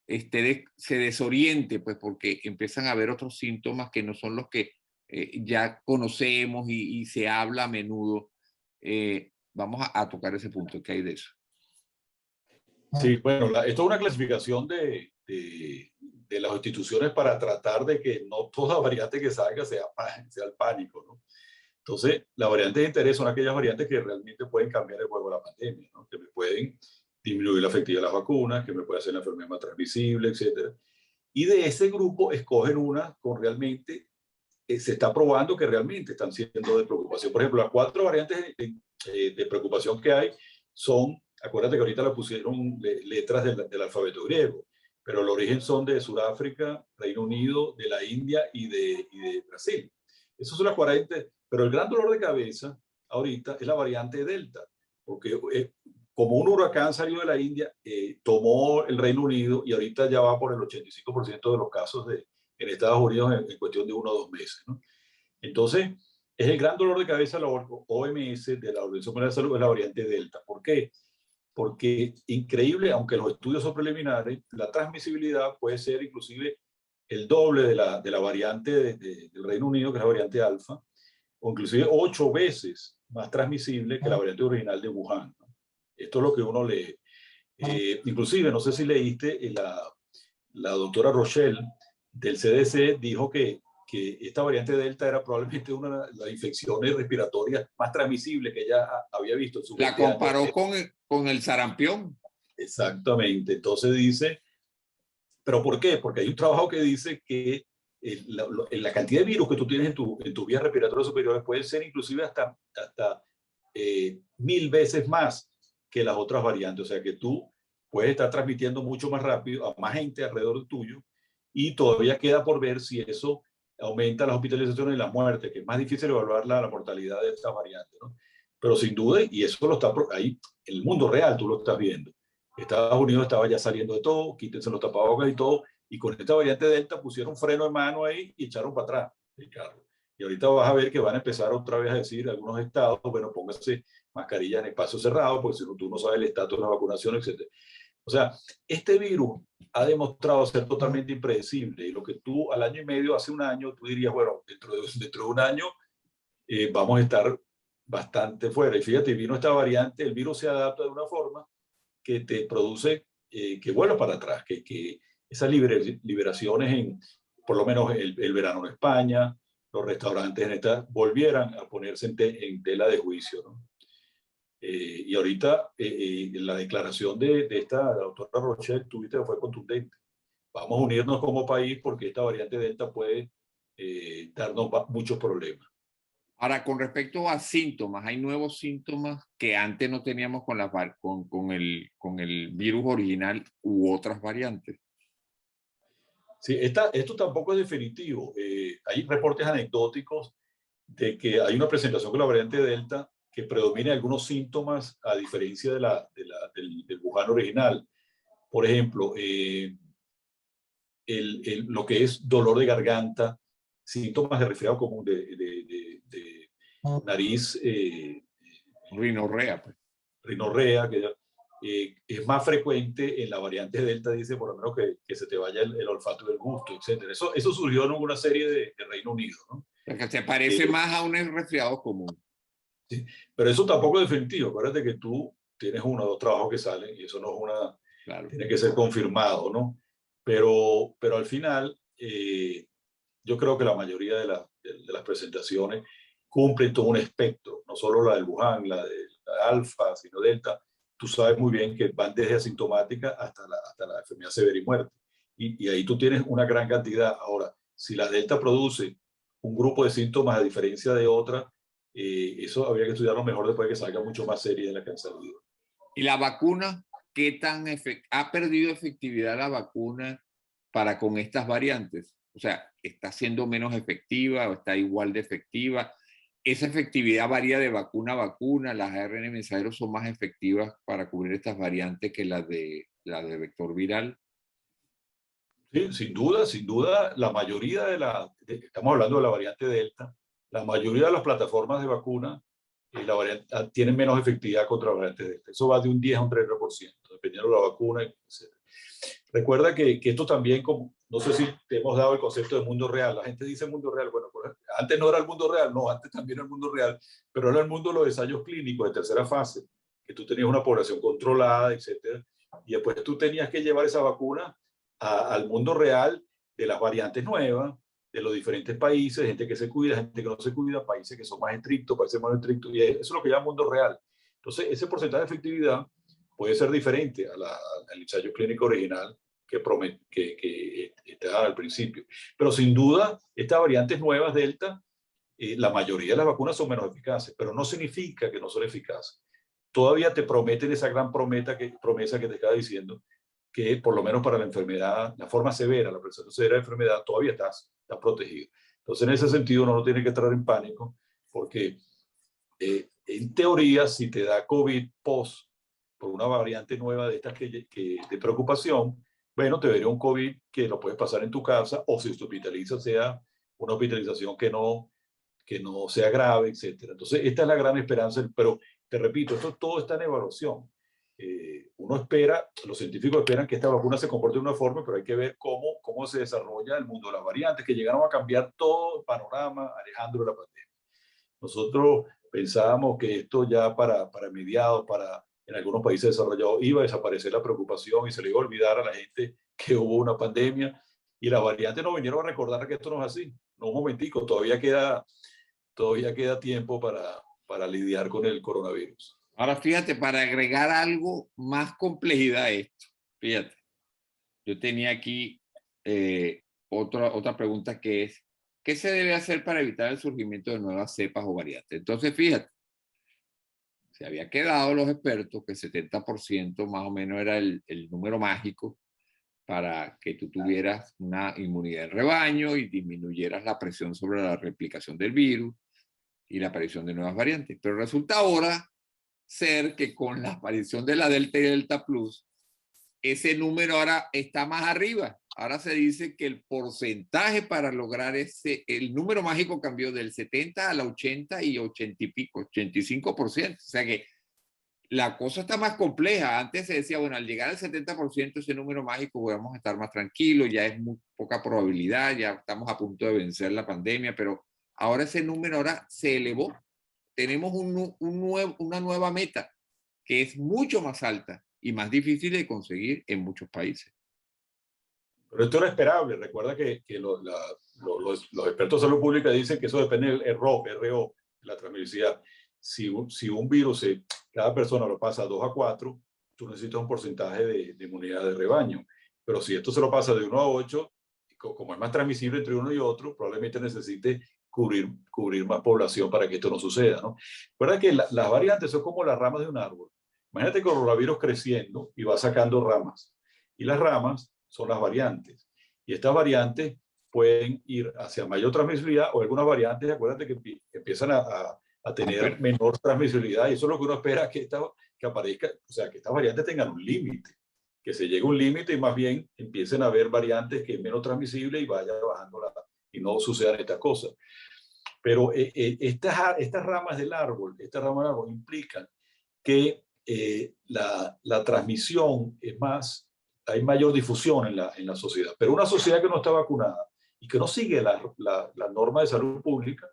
se desoriente, pues porque empiezan a haber otros síntomas que no son los que ya conocemos y se habla a menudo. Vamos a tocar ese punto. ¿Qué hay de eso? Sí, bueno, esto es una clasificación de las instituciones para tratar de que no toda variante que salga sea el pánico, ¿no? Entonces, las variantes de interés son aquellas variantes que realmente pueden cambiar el juego de la pandemia, ¿no? Que me pueden disminuir la efectividad de las vacunas, que me puede hacer la enfermedad más transmisible, etcétera. Y de ese grupo escogen una con realmente, se está probando que realmente están siendo de preocupación. Por ejemplo, las 4 variantes de preocupación que hay son, acuérdate que ahorita le pusieron letras del alfabeto griego, pero el origen son de Sudáfrica, Reino Unido, de la India y de Brasil. Esas son las 40, pero el gran dolor de cabeza ahorita es la variante Delta, porque como un huracán salió de la India, tomó el Reino Unido y ahorita ya va por el 85% de los casos en Estados Unidos en cuestión de 1 o 2 meses, ¿no? Entonces, es el gran dolor de cabeza de la OMS, de la Organización Mundial de la Salud, es la variante Delta. ¿Por qué? Porque increíble, aunque los estudios son preliminares, la transmisibilidad puede ser inclusive el doble de la variante del Reino Unido, que es la variante alfa, o inclusive 8 veces más transmisible que la variante original de Wuhan, ¿no? Esto es lo que uno lee. Inclusive, no sé si leíste, la doctora Rochelle del CDC dijo que esta variante Delta era probablemente una de las infecciones respiratorias más transmisibles que ella había visto en su La comparó con el sarampión. Exactamente. Entonces dice, ¿pero por qué? Porque hay un trabajo que dice que la cantidad de virus que tú tienes en tus vías respiratorias superiores puede ser inclusive hasta 1000 veces más que las otras variantes. O sea que tú puedes estar transmitiendo mucho más rápido a más gente alrededor tuyo y todavía queda por ver si eso aumenta las hospitalizaciones y las muertes, que es más difícil evaluar la mortalidad de estas variantes, ¿no? Pero sin duda, y eso lo está ahí, en el mundo real tú lo estás viendo. Estados Unidos estaba ya saliendo de todo, quítense los tapabocas y todo, y con esta variante Delta pusieron freno de mano ahí y echaron para atrás el carro. Y ahorita vas a ver que van a empezar otra vez a decir algunos estados, bueno, póngase mascarillas en espacios cerrados, porque si no, tú no sabes el estatus de la vacunación, etc. O sea, este virus ha demostrado ser totalmente impredecible, y lo que tú al año y medio, hace un año, tú dirías, bueno, dentro de un año vamos a estar bastante fuera. Y fíjate, vino esta variante, el virus se adapta de una forma que te produce que vuelvas para atrás, que esas liberaciones por lo menos el verano en España, los restaurantes en esta, volvieran a ponerse en tela de juicio, ¿no? Y ahorita la declaración de esta doctora Rochelle, tuviste que fue contundente. Vamos a unirnos como país porque esta variante Delta puede darnos muchos problemas. Ahora, con respecto a síntomas, hay nuevos síntomas que antes no teníamos con el virus original u otras variantes. Sí, esto tampoco es definitivo. Hay reportes anecdóticos de que hay una presentación con la variante Delta que predomina algunos síntomas a diferencia del Wuhan original. Por ejemplo, lo que es dolor de garganta, síntomas de resfriado común, de nariz, Rinorrea, pues. rinorrea, es más frecuente en la variante Delta, dice, por lo menos que se te vaya el olfato y el gusto, etc. Eso surgió en una serie de Reino Unido, ¿no? Porque se parece más a un resfriado común. Sí, pero eso tampoco es definitivo. Acuérdate que tú tienes uno o dos trabajos que salen y eso no es una... Claro. Tiene que ser confirmado, ¿no? Pero al final, yo creo que la mayoría de las presentaciones cumplen todo un espectro, no solo la del Wuhan, la de la Alfa, sino Delta. Tú sabes muy bien que van desde asintomática hasta la enfermedad severa y muerte. Y ahí tú tienes una gran cantidad. Ahora, si la Delta produce un grupo de síntomas a diferencia de otra, eso habría que estudiarlo mejor después de que salga mucho más serie de la que han salido. ¿Y la vacuna? ¿Qué tan ha perdido efectividad la vacuna para con estas variantes? O sea, ¿está siendo menos efectiva o está igual de efectiva? ¿Esa efectividad varía de vacuna a vacuna? ¿Las ARN mensajeros son más efectivas para cubrir estas variantes que las de vector viral? Sí, sin duda, la mayoría estamos hablando de la variante Delta, la mayoría de las plataformas de vacuna tienen menos efectividad contra la variante Delta. Eso va de un 10 a un 30%, dependiendo de la vacuna, etc. Recuerda que esto también, como, no sé si te hemos dado el concepto de mundo real. La gente dice mundo real. Bueno, pues, antes no era el mundo real, no, antes también era el mundo real, pero era el mundo de los ensayos clínicos de tercera fase, que tú tenías una población controlada, etc. Y después tú tenías que llevar esa vacuna al mundo real de las variantes nuevas, de los diferentes países, gente que se cuida, gente que no se cuida, países que son más estrictos, países menos estrictos, y eso es lo que llama mundo real. Entonces, ese porcentaje de efectividad puede ser diferente al ensayo clínico original que estaba al principio. Pero sin duda, estas variantes nuevas Delta, la mayoría de las vacunas son menos eficaces, pero no significa que no son eficaces. Todavía te prometen esa gran promesa que te estaba diciendo, que por lo menos para la enfermedad, la forma severa, la presentación severa de la enfermedad, todavía estás protegido. Entonces, en ese sentido, uno no tiene que entrar en pánico, porque en teoría, si te da COVID post por una variante nueva de estas de preocupación, bueno, te vería un COVID que lo puedes pasar en tu casa, o si te hospitalizas, sea una hospitalización que no sea grave, etc. Entonces, esta es la gran esperanza, pero te repito, esto todo está en evaluación. Uno espera, los científicos esperan que esta vacuna se comporte de una forma, pero hay que ver cómo se desarrolla el mundo de las variantes, que llegaron a cambiar todo el panorama, Alejandro, de la pandemia. Nosotros pensábamos que esto ya para mediados, en algunos países desarrollados, iba a desaparecer la preocupación y se le iba a olvidar a la gente que hubo una pandemia, y las variantes nos vinieron a recordar que esto no es así. No, un momentico, todavía queda tiempo para lidiar con el coronavirus. Ahora fíjate, para agregar algo más complejidad a esto, fíjate, yo tenía aquí otra pregunta que es, ¿qué se debe hacer para evitar el surgimiento de nuevas cepas o variantes? Entonces, fíjate, se había quedado los expertos que 70% más o menos era el número mágico para que tú tuvieras una inmunidad de rebaño y disminuyeras la presión sobre la replicación del virus y la aparición de nuevas variantes. Pero resulta ahora ser que con la aparición de la Delta y Delta Plus, ese número ahora está más arriba. Ahora se dice que el porcentaje para lograr el número mágico cambió del 70 al 80 y 80 y pico, 85%. O sea que la cosa está más compleja. Antes se decía, bueno, al llegar al 70% ese número mágico vamos a estar más tranquilos, ya es muy poca probabilidad, ya estamos a punto de vencer la pandemia, pero ahora ese número ahora se elevó. Tenemos una nueva meta que es mucho más alta y más difícil de conseguir en muchos países. Pero esto era esperable. Recuerda que los expertos de salud pública dicen que eso depende del RO, la transmisibilidad. Si un virus, cada persona lo pasa 2 a 4, tú necesitas un porcentaje de inmunidad de rebaño. Pero si esto se lo pasa de 1 a 8, como es más transmisible entre uno y otro, probablemente necesite cubrir más población para que esto no suceda, ¿no? Recuerda que las variantes son como las ramas de un árbol. Imagínate el coronavirus creciendo y va sacando ramas. Y las ramas son las variantes. Y estas variantes pueden ir hacia mayor transmisibilidad, o algunas variantes, acuérdate que empiezan a tener menor transmisibilidad, y eso es lo que uno espera que aparezca, o sea, que estas variantes tengan un límite, que se llegue a un límite y más bien empiecen a haber variantes que es menos transmisible y vaya bajando y no sucedan estas cosas. Pero estas ramas del árbol, implican que la transmisión es más, hay mayor difusión en la sociedad. Pero una sociedad que no está vacunada y que no sigue la norma de salud pública,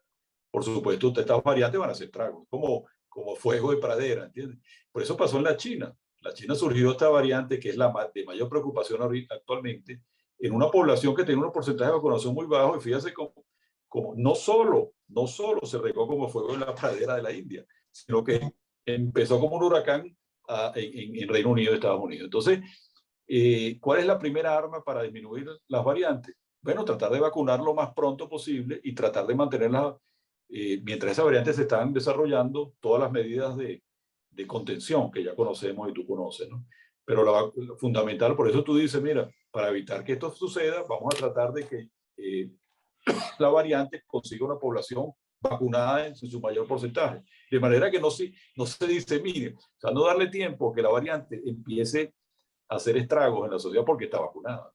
por supuesto, estas variantes van a ser tragos, como fuego de pradera, ¿entiendes? Por eso pasó en la China. La China surgió esta variante que es la de mayor preocupación actualmente, en una población que tiene un porcentaje de vacunación muy bajo, y fíjate como no solo se regó como fuego en la pradera de la India, sino que empezó como un huracán en Reino Unido y Estados Unidos. Entonces, ¿cuál es la primera arma para disminuir las variantes? Bueno, tratar de vacunar lo más pronto posible y tratar de mantenerlas, mientras esas variantes se están desarrollando, todas las medidas de contención que ya conocemos y tú conoces, ¿no? Pero lo fundamental, por eso tú dices, mira, para evitar que esto suceda, vamos a tratar de que la variante consiga una población vacunada en su mayor porcentaje. De manera que no se disemine, o sea, no darle tiempo que la variante empiece a hacer estragos en la sociedad porque está vacunada.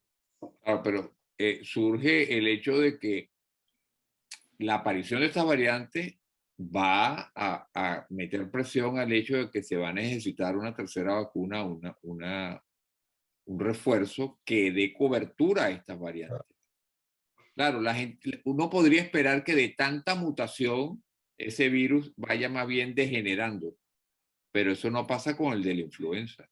Ah, pero surge el hecho de que la aparición de esta variante va a meter presión al hecho de que se va a necesitar una tercera vacuna, un refuerzo que dé cobertura a estas variantes. Claro, uno podría esperar que de tanta mutación ese virus vaya más bien degenerando, pero eso no pasa con el de la influenza.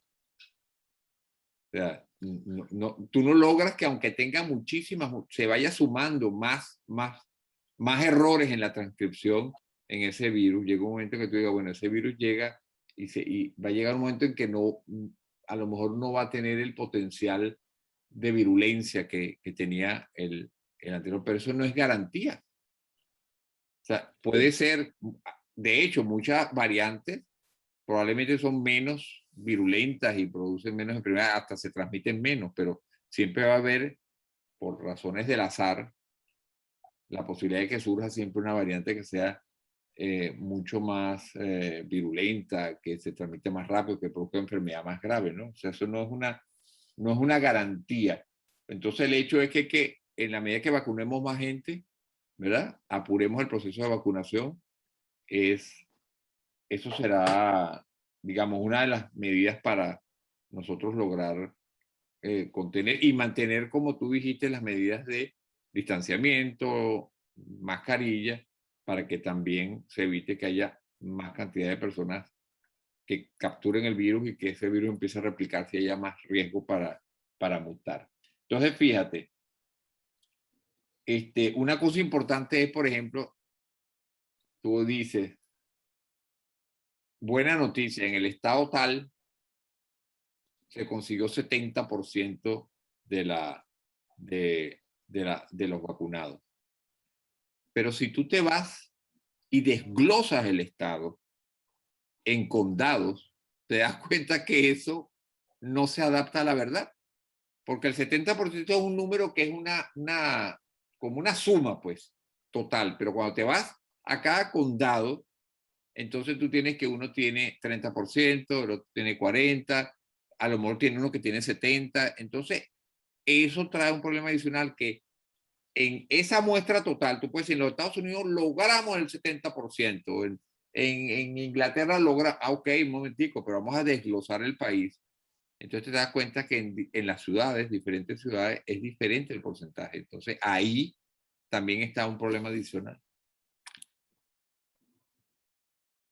O sea, tú no logras que aunque tenga muchísimas, se vaya sumando más errores en la transcripción en ese virus. Llega un momento que tú digas, bueno, ese virus llega y va a llegar un momento en que a lo mejor no va a tener el potencial de virulencia que tenía el anterior, pero eso no es garantía. O sea, puede ser, de hecho, muchas variantes probablemente son menos virulentas y producen menos enfermedades, hasta se transmiten menos, pero siempre va a haber, por razones del azar, la posibilidad de que surja siempre una variante que sea mucho más virulenta, que se transmite más rápido, que produzca enfermedad más grave, ¿no? O sea, eso no es una garantía. Entonces el hecho es que en la medida que vacunemos más gente, ¿verdad? Apuremos el proceso de vacunación, eso será, digamos, una de las medidas para nosotros lograr contener y mantener, como tú dijiste, las medidas de distanciamiento, mascarilla, para que también se evite que haya más cantidad de personas que capturen el virus y que ese virus empiece a replicarse y haya más riesgo para mutar. Entonces, fíjate, una cosa importante es, por ejemplo, tú dices, buena noticia, en el estado tal se consiguió 70% de los vacunados. Pero si tú te vas y desglosas el estado en condados, te das cuenta que eso no se adapta a la verdad. Porque el 70% es un número que es como una suma, pues, total. Pero cuando te vas a cada condado, entonces tú tienes que uno tiene 30%, el otro tiene 40%, a lo mejor tiene uno que tiene 70%. Entonces, eso trae un problema adicional que en esa muestra total, tú puedes decir, en los Estados Unidos logramos el 70%, en Inglaterra logra, ok, un momentico, pero vamos a desglosar el país. Entonces te das cuenta que en las ciudades, diferentes ciudades, es diferente el porcentaje. Entonces ahí también está un problema adicional.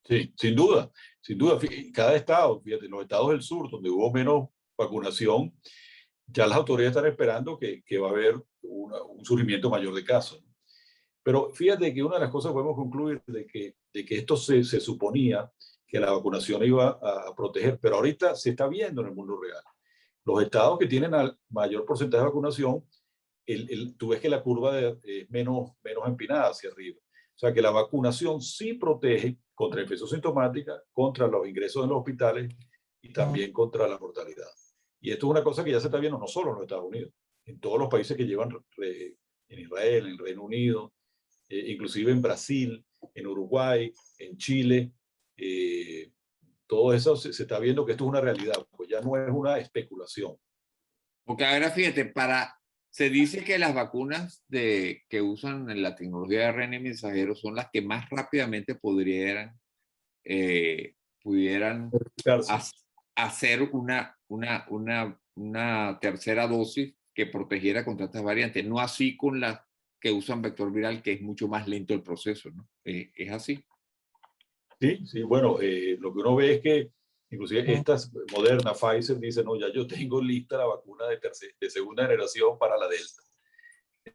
Sí, sin duda, sin duda. Cada estado, fíjate, los estados del sur, donde hubo menos vacunación, ya las autoridades están esperando que va a haber un surgimiento mayor de casos. Pero fíjate que una de las cosas que podemos concluir de que esto se suponía que la vacunación iba a proteger, pero ahorita se está viendo en el mundo real. Los estados que tienen al mayor porcentaje de vacunación, tú ves que la curva es menos empinada hacia arriba. O sea que la vacunación sí protege contra la infección sintomática, contra los ingresos en los hospitales y también contra la mortalidad. Y esto es una cosa que ya se está viendo no solo en los Estados Unidos, en todos los países que llevan, en Israel, en Reino Unido, inclusive en Brasil, en Uruguay, en Chile. Todo eso se está viendo que esto es una realidad, pues ya no es una especulación. Porque ahora fíjate, se dice que las vacunas que usan en la tecnología de ARN mensajero son las que más rápidamente podrían pudieran Cárcel. hacer una tercera dosis que protegiera contra estas variantes, no así con las que usan vector viral, que es mucho más lento el proceso, ¿no? Es así. Sí, sí, bueno, lo que uno ve es que inclusive estas Moderna, Pfizer, dicen, no, ya yo tengo lista la vacuna de segunda generación para la Delta.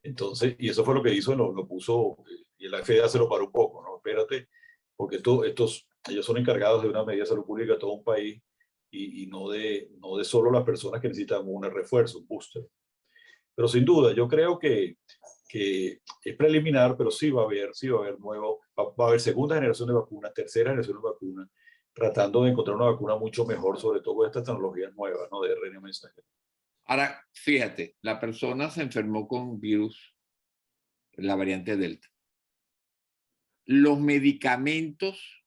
Entonces, y eso fue lo que hizo, lo puso, y la FDA se lo paró un poco, ¿no? Espérate, porque ellos son encargados de una medida de salud pública de todo un país y no de solo las personas que necesitan un refuerzo, un booster. Pero sin duda, yo creo que es preliminar, pero sí va a haber va a haber segunda generación de vacunas, tercera generación de vacunas, tratando de encontrar una vacuna mucho mejor, sobre todo con estas tecnologías nuevas, ¿no? De RNA mensajero. Ahora, fíjate, la persona se enfermó con virus, la variante Delta. Los medicamentos,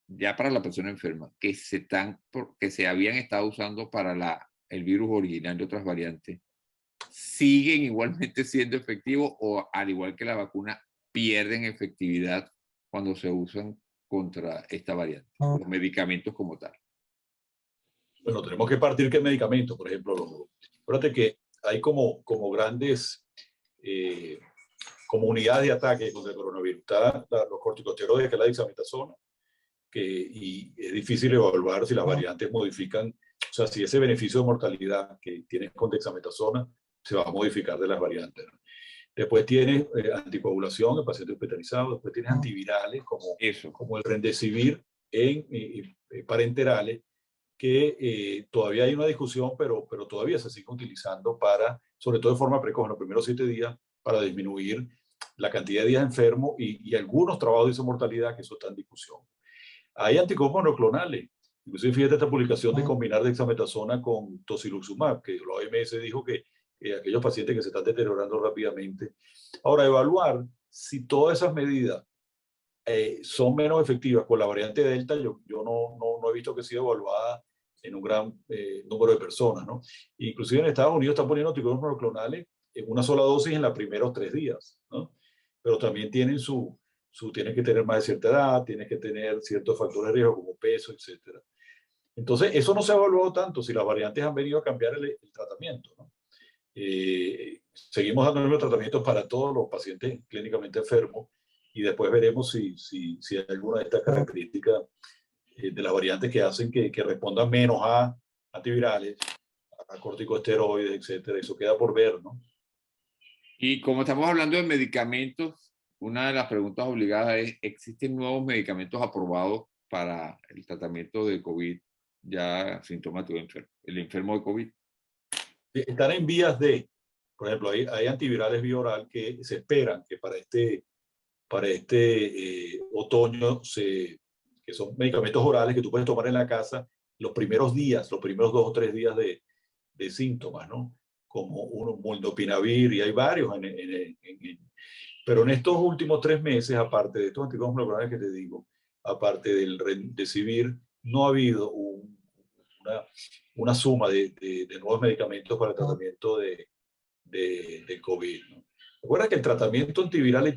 ya para la persona enferma, que se habían estado usando para el virus original de otras variantes, ¿siguen igualmente siendo efectivos o, al igual que la vacuna, pierden efectividad cuando se usan contra esta variante? Los medicamentos como tal. Bueno, tenemos que partir qué medicamentos, por ejemplo. Fíjate que hay como grandes como unidades de ataque contra el coronavirus. Está los corticosteroides, que es la dexametasona, y es difícil evaluar si las variantes modifican, o sea, si ese beneficio de mortalidad que tienes con dexametasona se va a modificar de las variantes, ¿no? Después tienes anticoagulación en pacientes hospitalizados, después tienes antivirales como el Remdesivir en parenterales, que todavía hay una discusión, pero todavía se sigue utilizando sobre todo de forma precoz, en los primeros 7 días, para disminuir la cantidad de días enfermos y algunos trabajos de esa mortalidad, que eso está en discusión. Hay anticuerpos monoclonales. Inclusive fíjate esta publicación de combinar dexametasona con tocilizumab, que la OMS dijo que aquellos pacientes que se están deteriorando rápidamente. Ahora, evaluar si todas esas medidas son menos efectivas con la variante Delta, yo no he visto que sea evaluada en un gran número de personas, ¿no? Inclusive en Estados Unidos están poniendo anticuerpos monoclonales en una sola dosis en los primeros 3 días, ¿no? Pero también tienen tienes que tener más de cierta edad, tienes que tener ciertos factores de riesgo como peso, etc. Entonces, eso no se ha evaluado tanto si las variantes han venido a cambiar el tratamiento, ¿no? Seguimos dando los tratamientos para todos los pacientes clínicamente enfermos y después veremos si hay alguna de estas características de las variantes que hacen que respondan menos a antivirales, a corticosteroides, etcétera. Eso queda por ver, ¿no? Y como estamos hablando de medicamentos, una de las preguntas obligadas es, ¿existen nuevos medicamentos aprobados para el tratamiento de COVID ya sintomático, el enfermo de COVID? Están en vías por ejemplo, hay antivirales vía oral que se esperan que para este otoño, que son medicamentos orales que tú puedes tomar en la casa los primeros 2 o 3 días de síntomas, ¿no? Como molnupiravir, y hay varios. Pero en estos últimos 3 meses, aparte de estos anticuerpos monoclonales que te digo, aparte del Remdesivir, no ha habido una suma de nuevos medicamentos para el tratamiento de COVID, ¿no? Recuerda que el tratamiento antiviral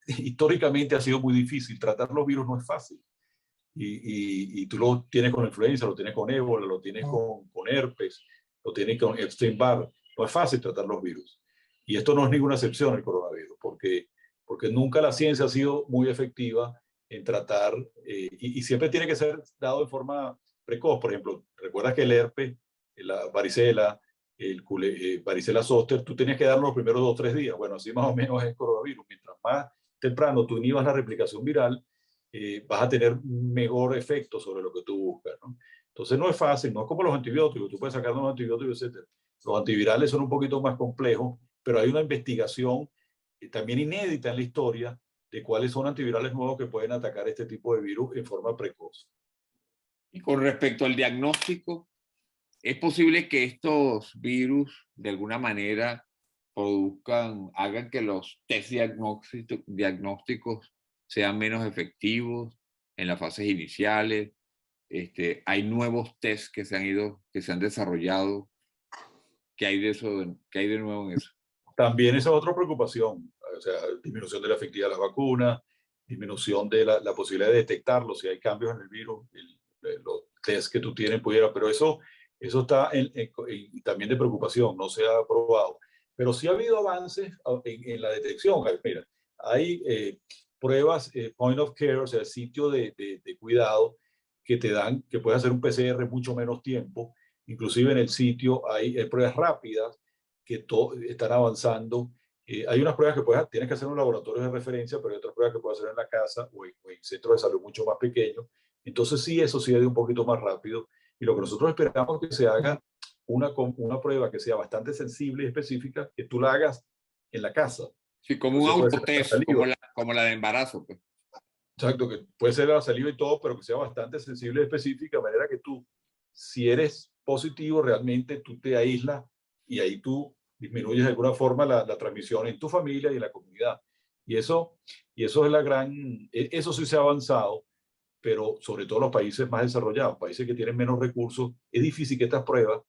históricamente ha sido muy difícil. Tratar los virus no es fácil. Y tú lo tienes con influenza, lo tienes con ébola, lo tienes con herpes, lo tienes con Epstein-Barr. No es fácil tratar los virus. Y esto no es ninguna excepción el coronavirus, porque nunca la ciencia ha sido muy efectiva en tratar, y siempre tiene que ser dado de forma precoz. Por ejemplo, recuerdas que el herpes, la varicela, varicela zoster, tú tenías que darlo los primeros 2 o 3 días. Bueno, así más o menos es el coronavirus. Mientras más temprano tú inhibas la replicación viral, vas a tener un mejor efecto sobre lo que tú buscas, ¿no? Entonces no es fácil, no es como los antibióticos, tú puedes sacar unos antibióticos, etc. Los antivirales son un poquito más complejos, pero hay una investigación también inédita en la historia de cuáles son antivirales nuevos que pueden atacar este tipo de virus en forma precoz. Y con respecto al diagnóstico, ¿es posible que estos virus de alguna manera hagan que los test diagnósticos sean menos efectivos en las fases iniciales? Hay nuevos tests que se han desarrollado. ¿Qué hay de nuevo en eso? También esa es otra preocupación, o sea, disminución de la efectividad de las vacunas, disminución de la posibilidad de detectarlo, si hay cambios en el virus, los test que tú tienes pudiera, pero eso está también de preocupación, no se ha aprobado. Pero sí ha habido avances en la detección. Mira, hay pruebas point of care, o sea, sitio de cuidado que te dan, que puedes hacer un PCR en mucho menos tiempo. Inclusive en el sitio hay pruebas rápidas que están avanzando. Hay unas pruebas que tienes que hacer en un laboratorio de referencia, pero hay otras pruebas que puedes hacer en la casa o en centros de salud mucho más pequeños. Entonces sí, eso sí es un poquito más rápido. Y lo que nosotros esperamos es que se haga una prueba que sea bastante sensible y específica, que tú la hagas en la casa. Sí, como un autotest, como la de embarazo. Pues. Exacto, que puede ser la saliva y todo, pero que sea bastante sensible y específica, de manera que tú, si eres positivo, realmente tú te aíslas y ahí tú disminuyes de alguna forma la transmisión en tu familia y en la comunidad. Y eso es eso sí se ha avanzado, pero sobre todo los países más desarrollados, países que tienen menos recursos, es difícil que estas pruebas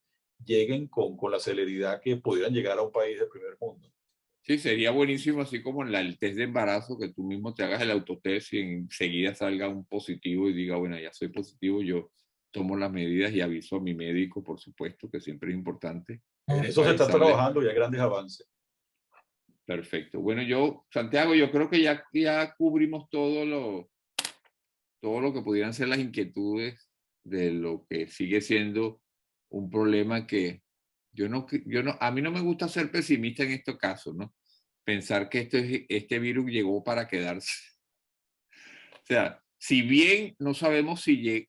lleguen con la celeridad que pudieran llegar a un país del primer mundo. Sí, sería buenísimo, así como en el test de embarazo, que tú mismo te hagas el autotest y enseguida salga un positivo y diga, bueno, ya soy positivo, yo tomo las medidas y aviso a mi médico, por supuesto, que siempre es importante. En eso se está trabajando y hay grandes avances. Perfecto. Bueno, Santiago, yo creo que ya cubrimos todo lo que pudieran ser las inquietudes de lo que sigue siendo un problema que a mí no me gusta ser pesimista en estos casos, ¿no? Pensar que este virus llegó para quedarse. O sea, si bien no sabemos si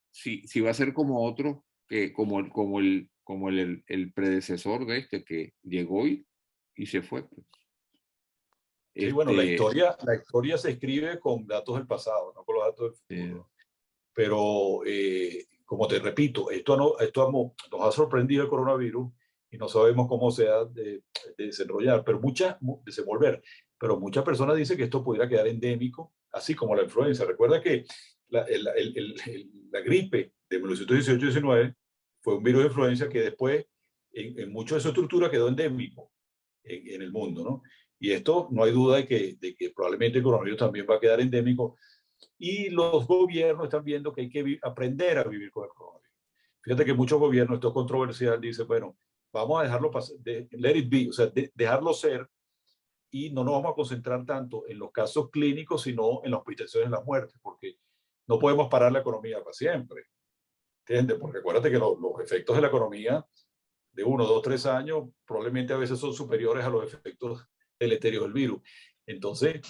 va a ser como otro, como el predecesor de este que llegó y se fue. Pues. Sí, bueno, la historia se escribe con datos del pasado, no con los datos del futuro. Pero, como te repito, esto nos ha sorprendido el coronavirus y no sabemos cómo se ha de desenvolver, pero muchas personas dicen que esto pudiera quedar endémico, así como la influenza. Recuerda que la gripe de 1918-19 fue un virus de influenza que después, en mucho de su estructura, quedó endémico en el mundo, ¿no? Y esto no hay duda de que probablemente el coronavirus también va a quedar endémico. Y los gobiernos están viendo que hay que aprender a vivir con el coronavirus. Fíjate que muchos gobiernos, esto es controversial, dicen, bueno, vamos a dejarlo pasar, let it be, o sea, dejarlo ser y no nos vamos a concentrar tanto en los casos clínicos, sino en las hospitalizaciones y las muertes, porque no podemos parar la economía para siempre. ¿Entiendes? Porque acuérdate que los efectos de la economía de 1, 2, 3 años probablemente a veces son superiores a los efectos deleterios del virus. Entonces,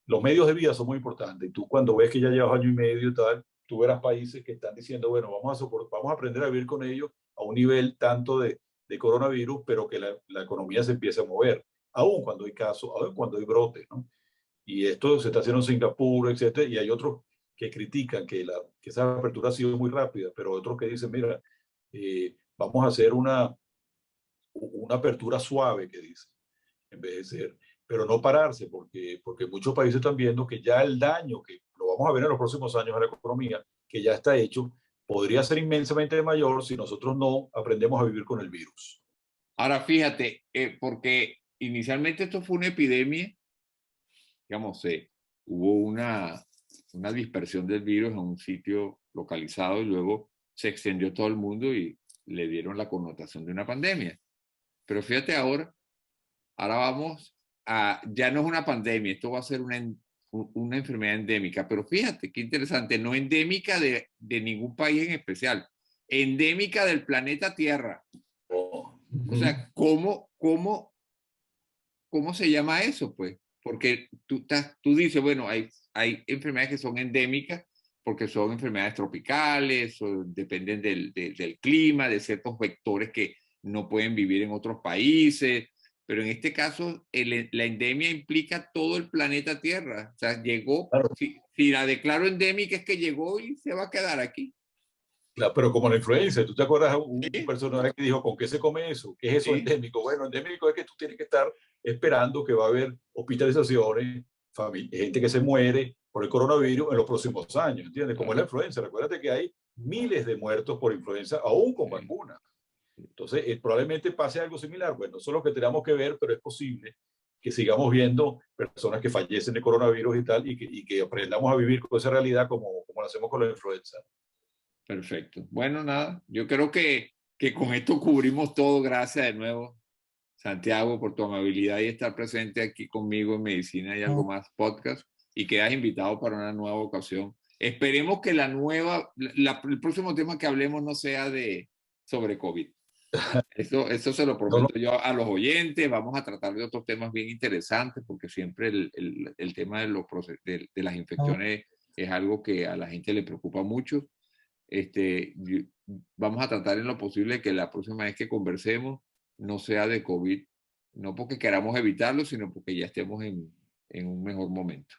los medios de vida son muy importantes. Y tú cuando ves que ya llevas año y medio y tal, tú verás países que están diciendo, bueno, vamos a aprender a vivir con ellos a un nivel tanto de coronavirus, pero que la economía se empiece a mover, aún cuando hay casos, aún cuando hay brotes, ¿no? Y esto se está haciendo en Singapur, etcétera, y hay otros que critican que esa apertura ha sido muy rápida, pero otros que dicen, mira, vamos a hacer una apertura suave, que dicen, en vez de ser, pero no pararse, porque muchos países están viendo que ya el daño, que lo vamos a ver en los próximos años a la economía, que ya está hecho, podría ser inmensamente mayor si nosotros no aprendemos a vivir con el virus. Ahora fíjate, porque inicialmente esto fue una epidemia, digamos, hubo una dispersión del virus en un sitio localizado y luego se extendió a todo el mundo y le dieron la connotación de una pandemia. Pero fíjate ahora vamos ya no es una pandemia, esto va a ser una enfermedad endémica, pero fíjate qué interesante, no endémica de ningún país en especial, endémica del planeta Tierra. O sea, ¿cómo se llama eso? Pues, porque tú dices, bueno, hay enfermedades que son endémicas porque son enfermedades tropicales o dependen del clima, de ciertos vectores que no pueden vivir en otros países. Pero en este caso, la endemia implica todo el planeta Tierra. O sea, llegó, claro. Si la declaro endémica es que llegó y se va a quedar aquí. Claro, pero como la influenza, ¿tú te acuerdas un personaje que dijo, ¿con qué se come eso? ¿Qué es eso endémico? Bueno, endémico es que tú tienes que estar esperando que va a haber hospitalizaciones, gente que se muere por el coronavirus en los próximos años, ¿entiendes? Como es la influenza. Recuérdate que hay miles de muertos por influenza, aún con vacuna. Entonces, probablemente pase algo similar. Bueno, eso es lo que tenemos que ver, pero es posible que sigamos viendo personas que fallecen de coronavirus y tal, y que aprendamos a vivir con esa realidad como lo hacemos con la influenza. Perfecto. Bueno, nada, yo creo que con esto cubrimos todo. Gracias de nuevo, Santiago, por tu amabilidad y estar presente aquí conmigo en Medicina y Algo Más podcast, y quedas invitado para una nueva ocasión. Esperemos que el próximo tema que hablemos no sea sobre COVID. Eso se lo No, no, prometo yo a los oyentes. Vamos a tratar de otros temas bien interesantes, porque siempre el tema de las infecciones es algo que a la gente le preocupa mucho. Vamos a tratar en lo posible que la próxima vez que conversemos no sea de COVID, no porque queramos evitarlo, sino porque ya estemos en un mejor momento.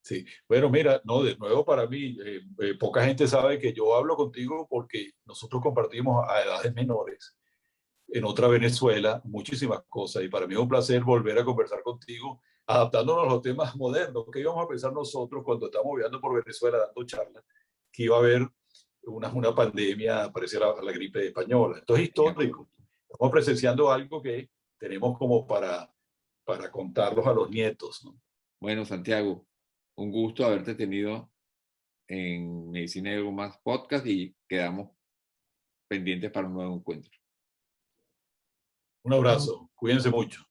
sí. Bueno, mira, no, de nuevo para mí, poca gente sabe que yo hablo contigo porque nosotros compartimos a edades menores en otra Venezuela muchísimas cosas y para mí es un placer volver a conversar contigo adaptándonos a los temas modernos. ¿Qué íbamos a pensar nosotros cuando estábamos viajando por Venezuela dando charlas? Que iba a haber una pandemia parecida a la gripe española. Esto es histórico. Estamos presenciando algo que tenemos como para contarlos a los nietos, ¿no? Bueno, Santiago, un gusto haberte tenido en Medicina y Algo Más podcast, y quedamos pendientes para un nuevo encuentro. Un abrazo. Cuídense mucho.